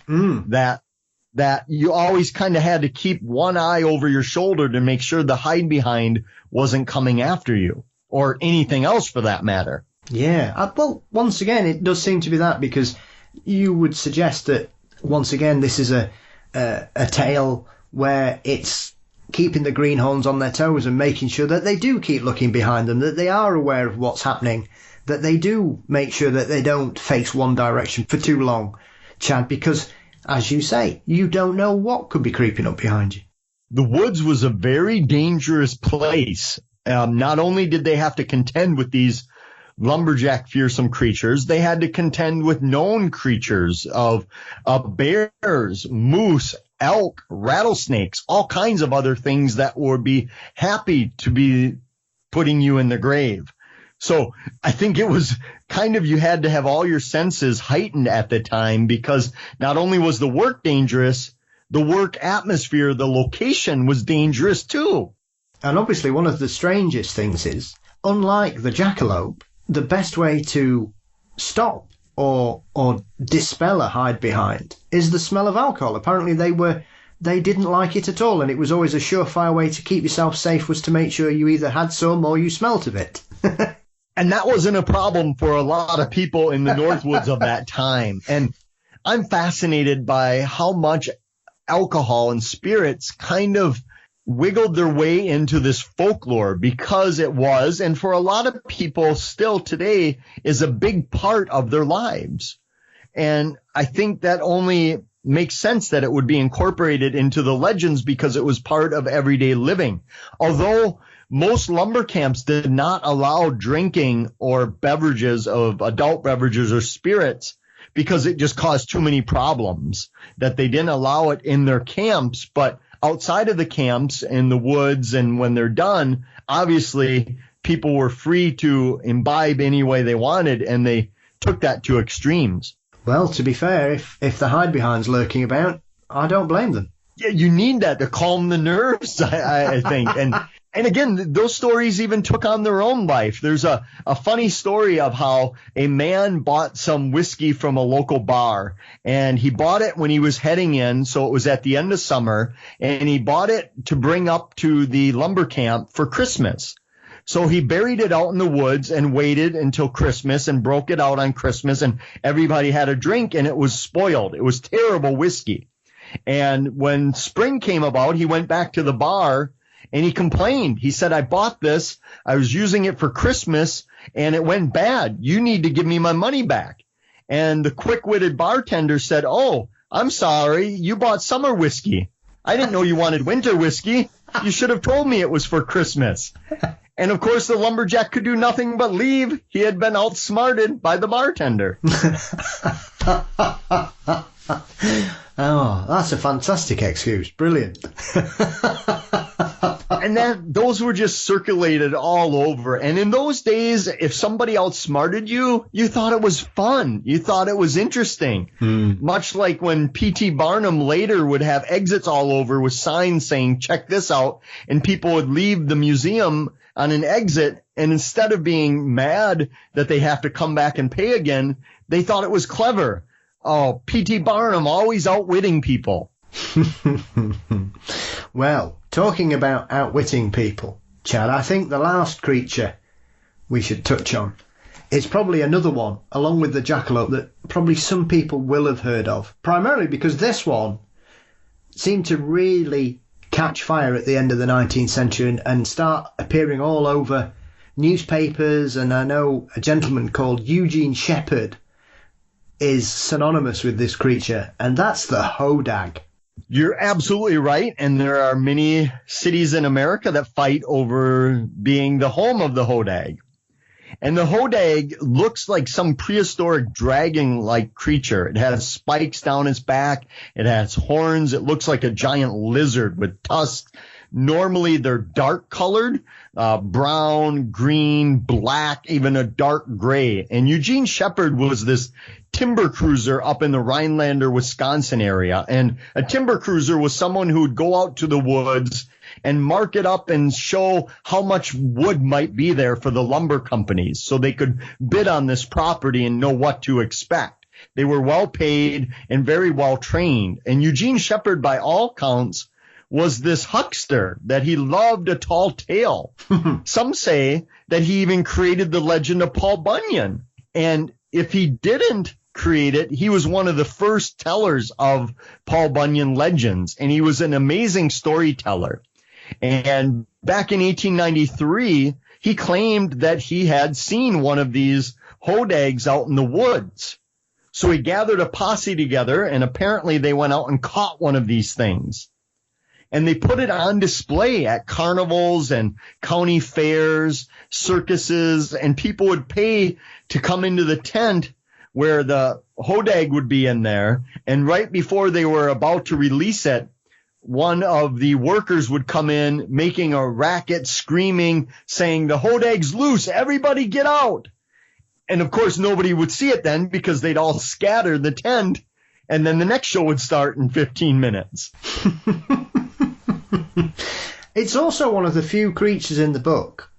That you always kind of had to keep one eye over your shoulder to make sure the hide behind wasn't coming after you, or anything else for that matter. Yeah. Well, once again, it does seem to be that, because you would suggest that, once again, this is a tale where it's keeping the greenhorns on their toes and making sure that they do keep looking behind them, that they are aware of what's happening, that they do make sure that they don't face one direction for too long, Chad, because, as you say, you don't know what could be creeping up behind you. The woods was a very dangerous place. Not only did they have to contend with these lumberjack fearsome creatures, they had to contend with known creatures of bears, moose, elk, rattlesnakes, all kinds of other things that would be happy to be putting you in the grave. So I think it was kind of, you had to have all your senses heightened at the time, because not only was the work dangerous, the work atmosphere, the location was dangerous too. And obviously one of the strangest things is, unlike the jackalope, the best way to stop or dispel a hide behind is the smell of alcohol. Apparently they didn't like it at all, and it was always a surefire way to keep yourself safe was to make sure you either had some or you smelt of it. And that wasn't a problem for a lot of people in the Northwoods of that time. And I'm fascinated by how much alcohol and spirits kind of wiggled their way into this folklore, because it was, and for a lot of people still today, is a big part of their lives. And I think that only makes sense that it would be incorporated into the legends, because it was part of everyday living. Although most lumber camps did not allow drinking or beverages of adult beverages or spirits, because it just caused too many problems, that they didn't allow it in their camps. But outside of the camps, in the woods, and when they're done, obviously people were free to imbibe any way they wanted, and they took that to extremes. Well, to be fair, if the hide behind's lurking about, I don't blame them. Yeah, you need that to calm the nerves, I think. And again, those stories even took on their own life. There's a funny story of how a man bought some whiskey from a local bar, and he bought it when he was heading in, so it was at the end of summer, and he bought it to bring up to the lumber camp for Christmas. So he buried it out in the woods and waited until Christmas and broke it out on Christmas, and everybody had a drink, and it was spoiled. It was terrible whiskey. And when spring came about, he went back to the bar and he complained. He said, I bought this, I was using it for Christmas, and it went bad. You need to give me my money back. And the quick-witted bartender said, oh, I'm sorry, you bought summer whiskey. I didn't know you wanted winter whiskey. You should have told me it was for Christmas. And, of course, the lumberjack could do nothing but leave. He had been outsmarted by the bartender. Oh, that's a fantastic excuse. Brilliant. And those were just circulated all over. And in those days, if somebody outsmarted you, you thought it was fun. You thought it was interesting. Much like when P.T. Barnum later would have exits all over with signs saying, check this out. And people would leave the museum on an exit. And instead of being mad that they have to come back and pay again, they thought it was clever. Oh, P.T. Barnum always outwitting people. Well, talking about outwitting people, Chad, I think the last creature we should touch on is probably another one, along with the jackalope, that probably some people will have heard of. Primarily because this one seemed to really catch fire at the end of the 19th century and start appearing all over newspapers. And I know a gentleman called Eugene Shepherd is synonymous with this creature, and that's the Hodag. You're absolutely right, and there are many cities in America that fight over being the home of the Hodag. And the Hodag looks like some prehistoric dragon-like creature. It has spikes down its back. It has horns. It looks like a giant lizard with tusks. Normally, they're dark-colored, brown, green, black, even a dark gray. And Eugene Shepherd was this timber cruiser up in the Rhinelander, Wisconsin area. And a timber cruiser was someone who would go out to the woods and mark it up and show how much wood might be there for the lumber companies so they could bid on this property and know what to expect. They were well paid and very well trained. And Eugene Shepard, by all counts, was this huckster that he loved a tall tale. Some say that he even created the legend of Paul Bunyan. And if he didn't create it, he was one of the first tellers of Paul Bunyan legends, and he was an amazing storyteller. And back in 1893, he claimed that he had seen one of these Hodags out in the woods. So he gathered a posse together, and apparently they went out and caught one of these things. And they put it on display at carnivals and county fairs, circuses, and people would pay to come into the tent where the Hodag would be in there. And right before they were about to release it, one of the workers would come in making a racket, screaming, saying, "The Hodag's loose, everybody get out." And of course, nobody would see it then because they'd all scatter the tent. And then the next show would start in 15 minutes. It's also one of the few creatures in the book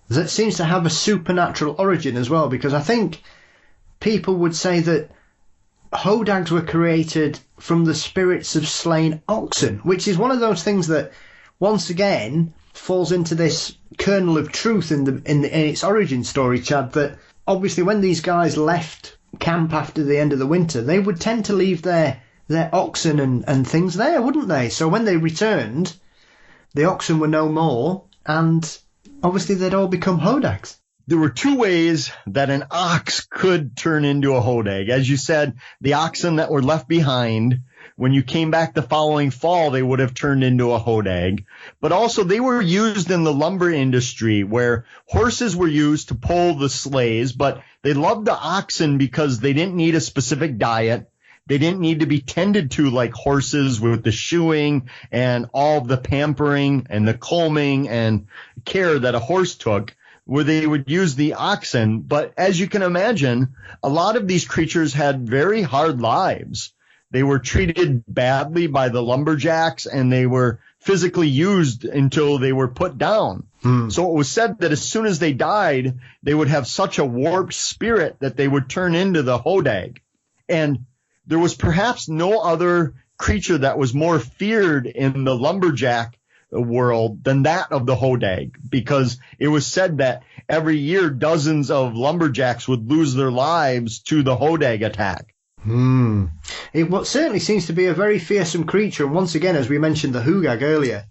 that seems to have a supernatural origin as well, because I think people would say that Hodags were created from the spirits of slain oxen, which is one of those things that, once again, falls into this kernel of truth in its origin story, Chad, that obviously when these guys left camp after the end of the winter, they would tend to leave their oxen and things there, wouldn't they? So when they returned, the oxen were no more, and obviously they'd all become Hodags. There were two ways that an ox could turn into a Hodag. As you said, the oxen that were left behind, when you came back the following fall, they would have turned into a Hodag. But also they were used in the lumber industry where horses were used to pull the sleighs, but they loved the oxen because they didn't need a specific diet. They didn't need to be tended to like horses with the shoeing and all the pampering and the combing and care that a horse took, where they would use the oxen. But as you can imagine, a lot of these creatures had very hard lives. They were treated badly by the lumberjacks, and they were physically used until they were put down. So it was said that as soon as they died, they would have such a warped spirit that they would turn into the Hodag. And there was perhaps no other creature that was more feared in the lumberjack world than that of the Hodag, because it was said that every year dozens of lumberjacks would lose their lives to the Hodag attack. It certainly seems to be a very fearsome creature, and once again, as we mentioned the Hugag earlier,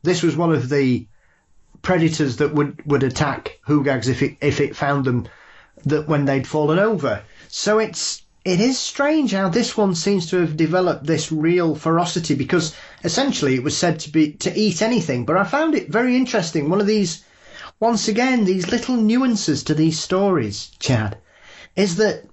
this was one of the predators that would attack Hugags if it found them that when they'd fallen over. So it is strange how this one seems to have developed this real ferocity, because essentially it was said to eat anything. But I found it very interesting. One of these, once again, these little nuances to these stories, Chad, is that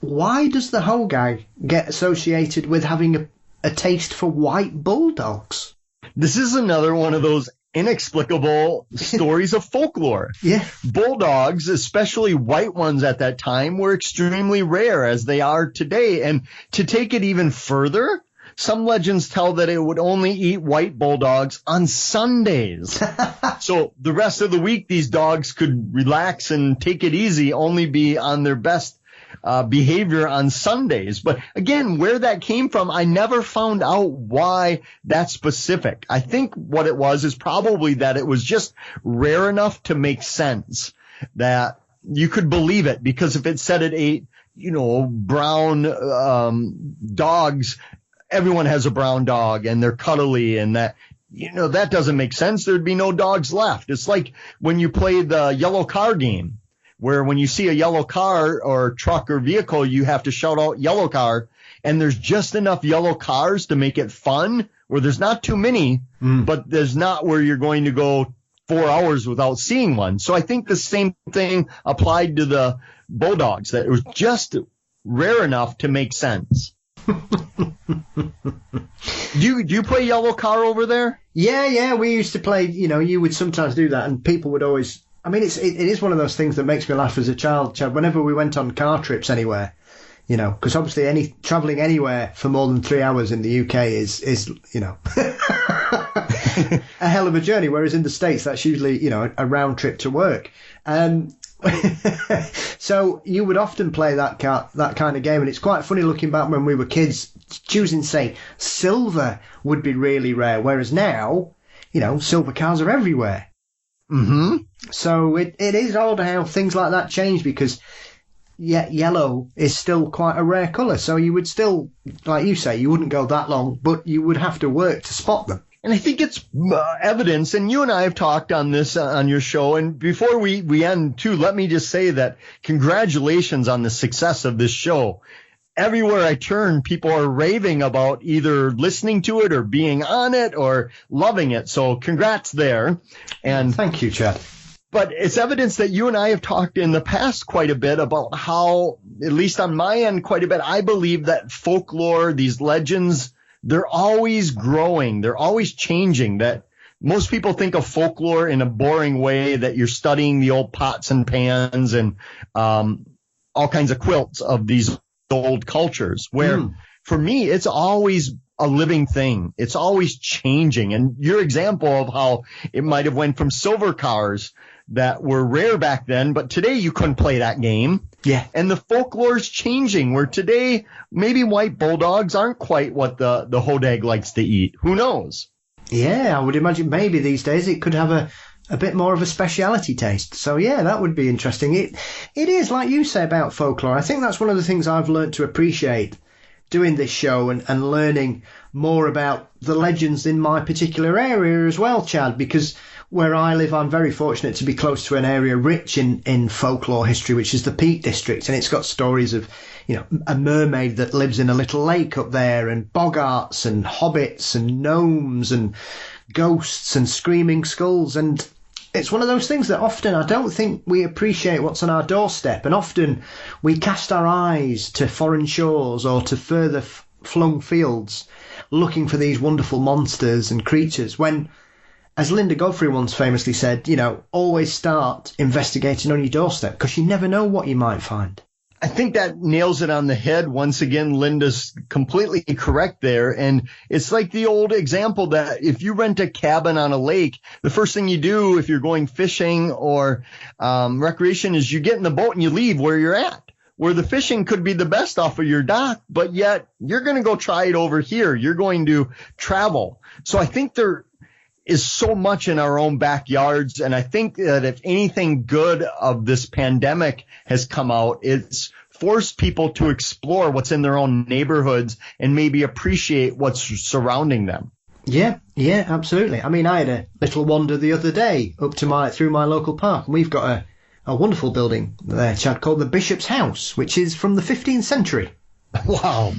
why does the Hogag get associated with having a taste for white bulldogs? This is another one of those inexplicable stories of folklore. Yeah. Bulldogs, especially white ones at that time, were extremely rare as they are today. And to take it even further, some legends tell that it would only eat white bulldogs on Sundays. So the rest of the week, these dogs could relax and take it easy, only be on their best behavior on Sundays. But again, where that came from, I never found out why that's specific. I think what it was is probably that it was just rare enough to make sense, that you could believe it, because if it said it ate, brown dogs, everyone has a brown dog and they're cuddly, and that, that doesn't make sense. There'd be no dogs left. It's like when you play the yellow car game, where when you see a yellow car or truck or vehicle, you have to shout out yellow car, and there's just enough yellow cars to make it fun, where there's not too many, but there's not where you're going to go 4 hours without seeing one. So I think the same thing applied to the bulldogs, that it was just rare enough to make sense. Do you play yellow car over there? Yeah, we used to play, you would sometimes do that, and people would always, I mean, it is one of those things that makes me laugh as a child, Chad. Whenever we went on car trips anywhere, because obviously travelling anywhere for more than 3 hours in the UK is a hell of a journey. Whereas in the States, that's usually, a round trip to work. So you would often play that kind of game, and it's quite funny looking back when we were kids, choosing, say, silver would be really rare, whereas now, silver cars are everywhere. Mm-hmm. So it is odd how things like that change, because yellow is still quite a rare colour. So you would still, like you say, you wouldn't go that long, but you would have to work to spot them. And I think it's evidence, and you and I have talked on this on your show. And before we end, too, let me just say that congratulations on the success of this show. Everywhere I turn, people are raving about either listening to it or being on it or loving it. So congrats there. And thank you, Chad. But it's evidence that you and I have talked in the past quite a bit about how, at least on my end, quite a bit, I believe that folklore, these legends, they're always growing. They're always changing. That most people think of folklore in a boring way, that you're studying the old pots and pans and all kinds of quilts of these old cultures, where for me, it's always a living thing. It's always changing. And your example of how it might have went from silver cars that were rare back then, but today you couldn't play that game. Yeah. And the folklore is changing, where today maybe white bulldogs aren't quite what the Hodag likes to eat. Who knows? Yeah, I would imagine maybe these days it could have a bit more of a speciality taste. So yeah, that would be interesting. It is, like you say about folklore. I think that's one of the things I've learned to appreciate doing this show and learning more about the legends in my particular area as well, Chad, because where I live, I'm very fortunate to be close to an area rich in folklore history, which is the Peak District, and it's got stories of, a mermaid that lives in a little lake up there, and boggarts and hobbits and gnomes and ghosts and screaming skulls. And it's one of those things that often I don't think we appreciate what's on our doorstep, and often we cast our eyes to foreign shores or to further flung fields looking for these wonderful monsters and creatures, when, as Linda Godfrey once famously said, always start investigating on your doorstep, because you never know what you might find. I think that nails it on the head. Once again, Linda's completely correct there. And it's like the old example that if you rent a cabin on a lake, the first thing you do if you're going fishing or recreation is you get in the boat and you leave where you're at, where the fishing could be the best off of your dock, but yet you're going to go try it over here. You're going to travel. So I think there is so much in our own backyards. And I think that if anything good of this pandemic has come out, it's forced people to explore what's in their own neighborhoods and maybe appreciate what's surrounding them. Yeah, absolutely. I mean, I had a little wander the other day up to through my local park, and we've got a wonderful building there, Chad, called the Bishop's House, which is from the 15th century. Wow.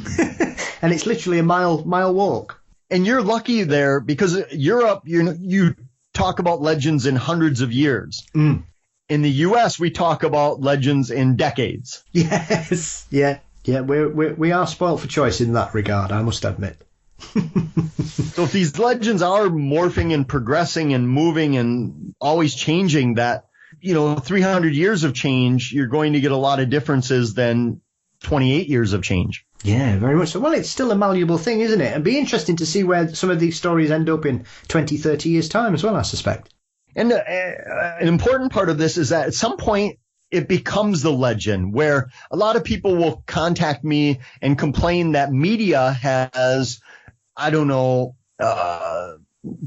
And it's literally a mile walk. And you're lucky there, because Europe, you talk about legends in hundreds of years. In the U.S., we talk about legends in decades. Yes. Yeah. We are spoiled for choice in that regard, I must admit. So if these legends are morphing and progressing and moving and always changing, that, 300 years of change, you're going to get a lot of differences than 28 years of change. Yeah, very much so. Well, it's still a malleable thing, isn't it? It'd be interesting to see where some of these stories end up in 20, 30 years' time as well, I suspect. And an important part of this is that at some point it becomes the legend, where a lot of people will contact me and complain that media has,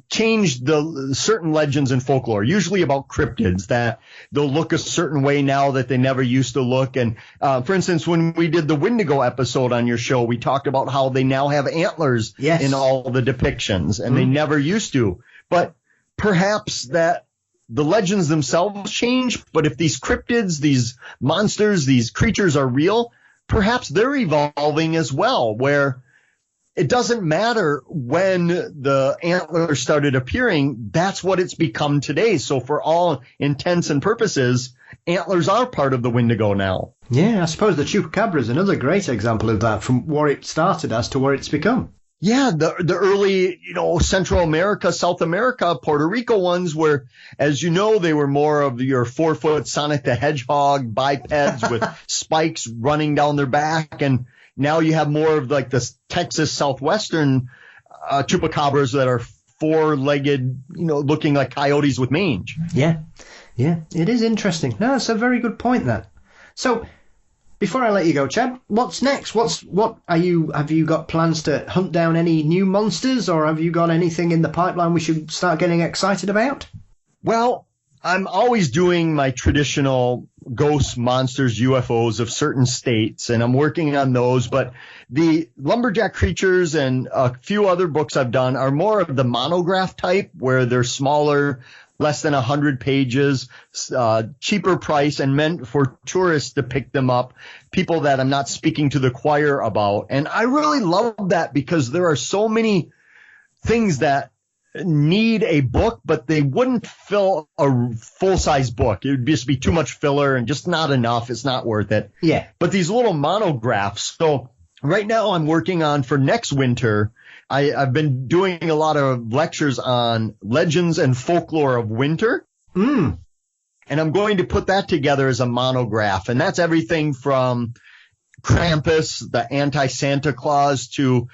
changed the certain legends and folklore, usually about cryptids, that they'll look a certain way now that they never used to look. And for instance, when we did the Wendigo episode on your show, we talked about how they now have antlers in all the depictions, and they never used to. But perhaps that the legends themselves change, but if these cryptids, these monsters, these creatures are real, perhaps they're evolving as well, where it doesn't matter when the antlers started appearing. That's what it's become today. So for all intents and purposes, antlers are part of the Wendigo now. Yeah, I suppose the chupacabra is another great example of that, from where it started as to where it's become. Yeah, the early, Central America, South America, Puerto Rico ones were, as you know, they were more of your 4-foot Sonic the Hedgehog bipeds with spikes running down their back. And now you have more of like the Texas Southwestern chupacabras that are four-legged, looking like coyotes with mange. Yeah, it is interesting. No, it's a very good point there. So, before I let you go, Chad, what's next? Have you got plans to hunt down any new monsters, or have you got anything in the pipeline we should start getting excited about? Well, I'm always doing my traditional ghosts, monsters, UFOs of certain states, and I'm working on those. But the Lumberjack Creatures and a few other books I've done are more of the monograph type, where they're smaller, less than 100 pages, cheaper price, and meant for tourists to pick them up, people that I'm not speaking to the choir about. And I really love that because there are so many things that need a book, but they wouldn't fill a full-size book. It would just be too much filler and just not enough. It's not worth it. Yeah. But these little monographs. So right now I'm working on, for next winter, I've been doing a lot of lectures on legends and folklore of winter. And I'm going to put that together as a monograph. And that's everything from Krampus, the anti-Santa Claus, to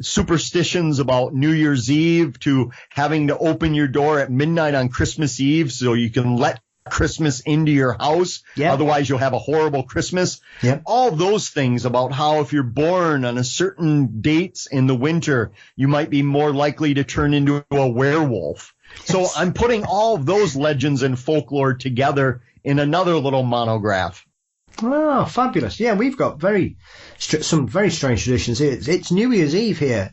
superstitions about New Year's Eve, to having to open your door at midnight on Christmas Eve so you can let Christmas into your house. Yep. Otherwise, you'll have a horrible Christmas. Yep. All those things about how if you're born on a certain dates in the winter, you might be more likely to turn into a werewolf. Yes. So I'm putting all of those legends and folklore together in another little monograph. Oh, fabulous. Yeah, we've got some very strange traditions here. It's New Year's Eve here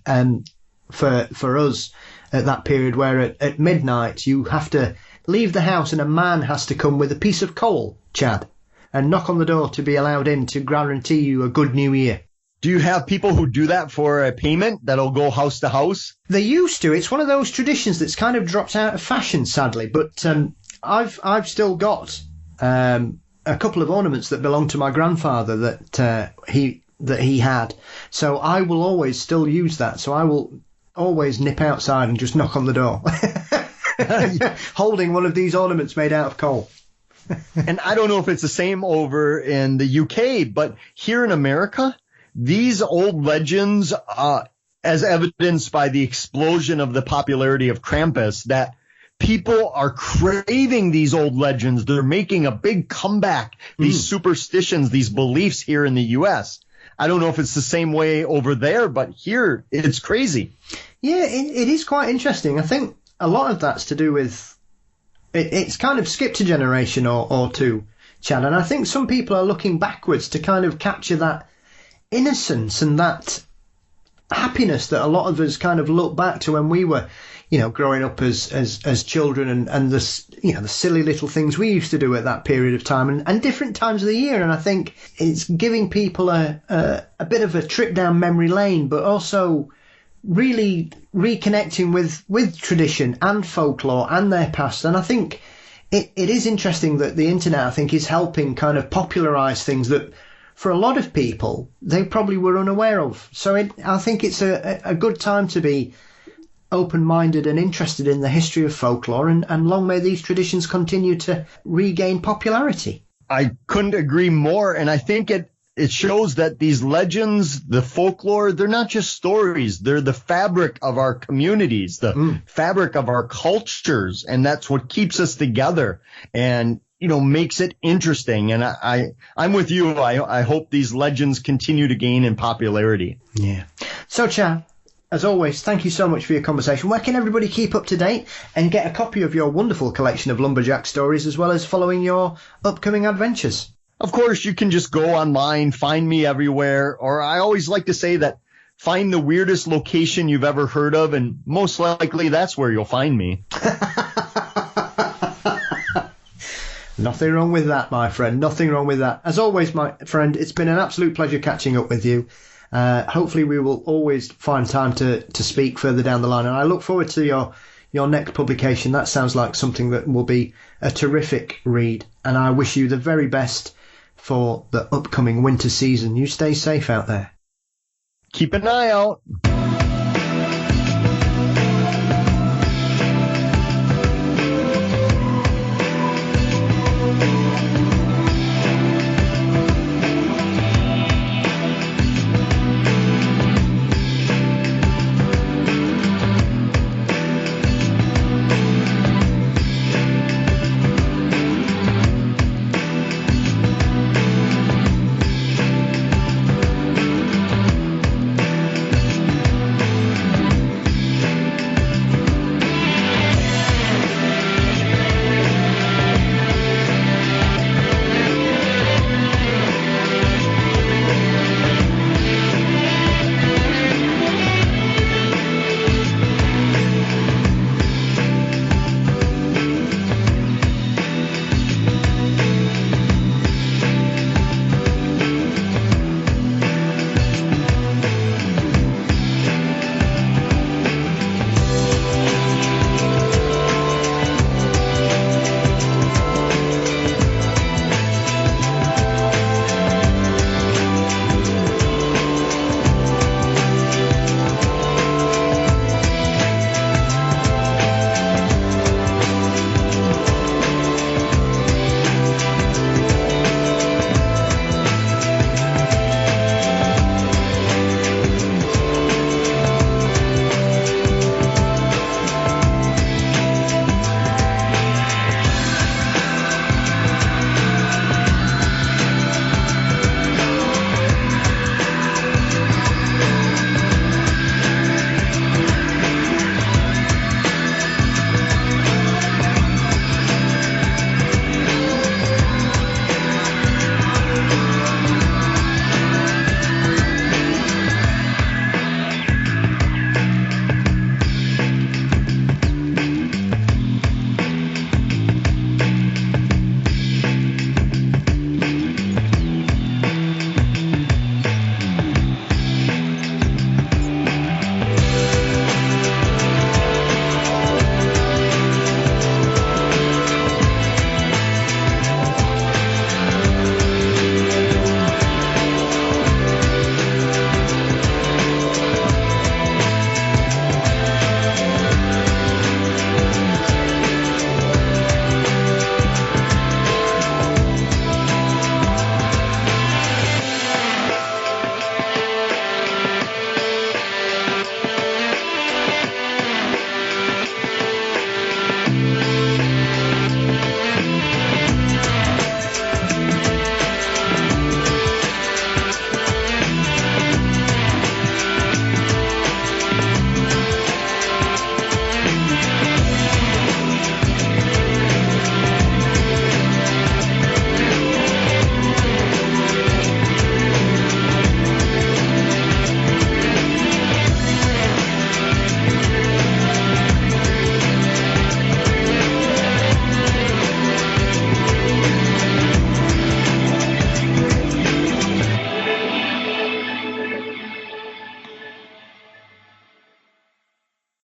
for us at that period where at midnight you have to leave the house and a man has to come with a piece of coal, Chad, and knock on the door to be allowed in to guarantee you a good new year. Do you have people who do that for a payment that'll go house to house? They used to. It's one of those traditions that's kind of dropped out of fashion, sadly. But I've still got a couple of ornaments that belong to my grandfather that he had. So I will always still use that. So I will always nip outside and just knock on the door, holding one of these ornaments made out of coal. And I don't know if it's the same over in the UK, but here in America, these old legends, as evidenced by the explosion of the popularity of Krampus, that people are craving these old legends. They're making a big comeback, these superstitions, these beliefs here in the U.S. I don't know if it's the same way over there, but here it's crazy. Yeah, it is quite interesting. I think a lot of that's to do with it's kind of skipped a generation or two, Chad. And I think some people are looking backwards to kind of capture that innocence and that happiness that a lot of us kind of look back to when we were, growing up as children and the silly little things we used to do at that period of time and different times of the year. And I think it's giving people a bit of a trip down memory lane, but also really reconnecting with tradition and folklore and their past. And I think it is interesting that the internet, I think, is helping kind of popularize things that for a lot of people they probably were unaware of. So I think it's a good time to be open-minded and interested in the history of folklore, and long may these traditions continue to regain popularity. I couldn't agree more, and I think it shows that these legends, the folklore, they're not just stories. They're the fabric of our communities, the fabric of our cultures, and that's what keeps us together and, makes it interesting. And I'm with you. I hope these legends continue to gain in popularity. Yeah. So, Chad, as always, thank you so much for your conversation. Where can everybody keep up to date and get a copy of your wonderful collection of Lumberjack stories, as well as following your upcoming adventures? Of course, you can just go online, find me everywhere, or I always like to say that find the weirdest location you've ever heard of, and most likely that's where you'll find me. Nothing wrong with that, my friend. Nothing wrong with that. As always, my friend, it's been an absolute pleasure catching up with you. Hopefully we will always find time to speak further down the line, and I look forward to your next publication. That sounds like something that will be a terrific read, and I wish you the very best for the upcoming winter season. You stay safe out there. Keep an eye out.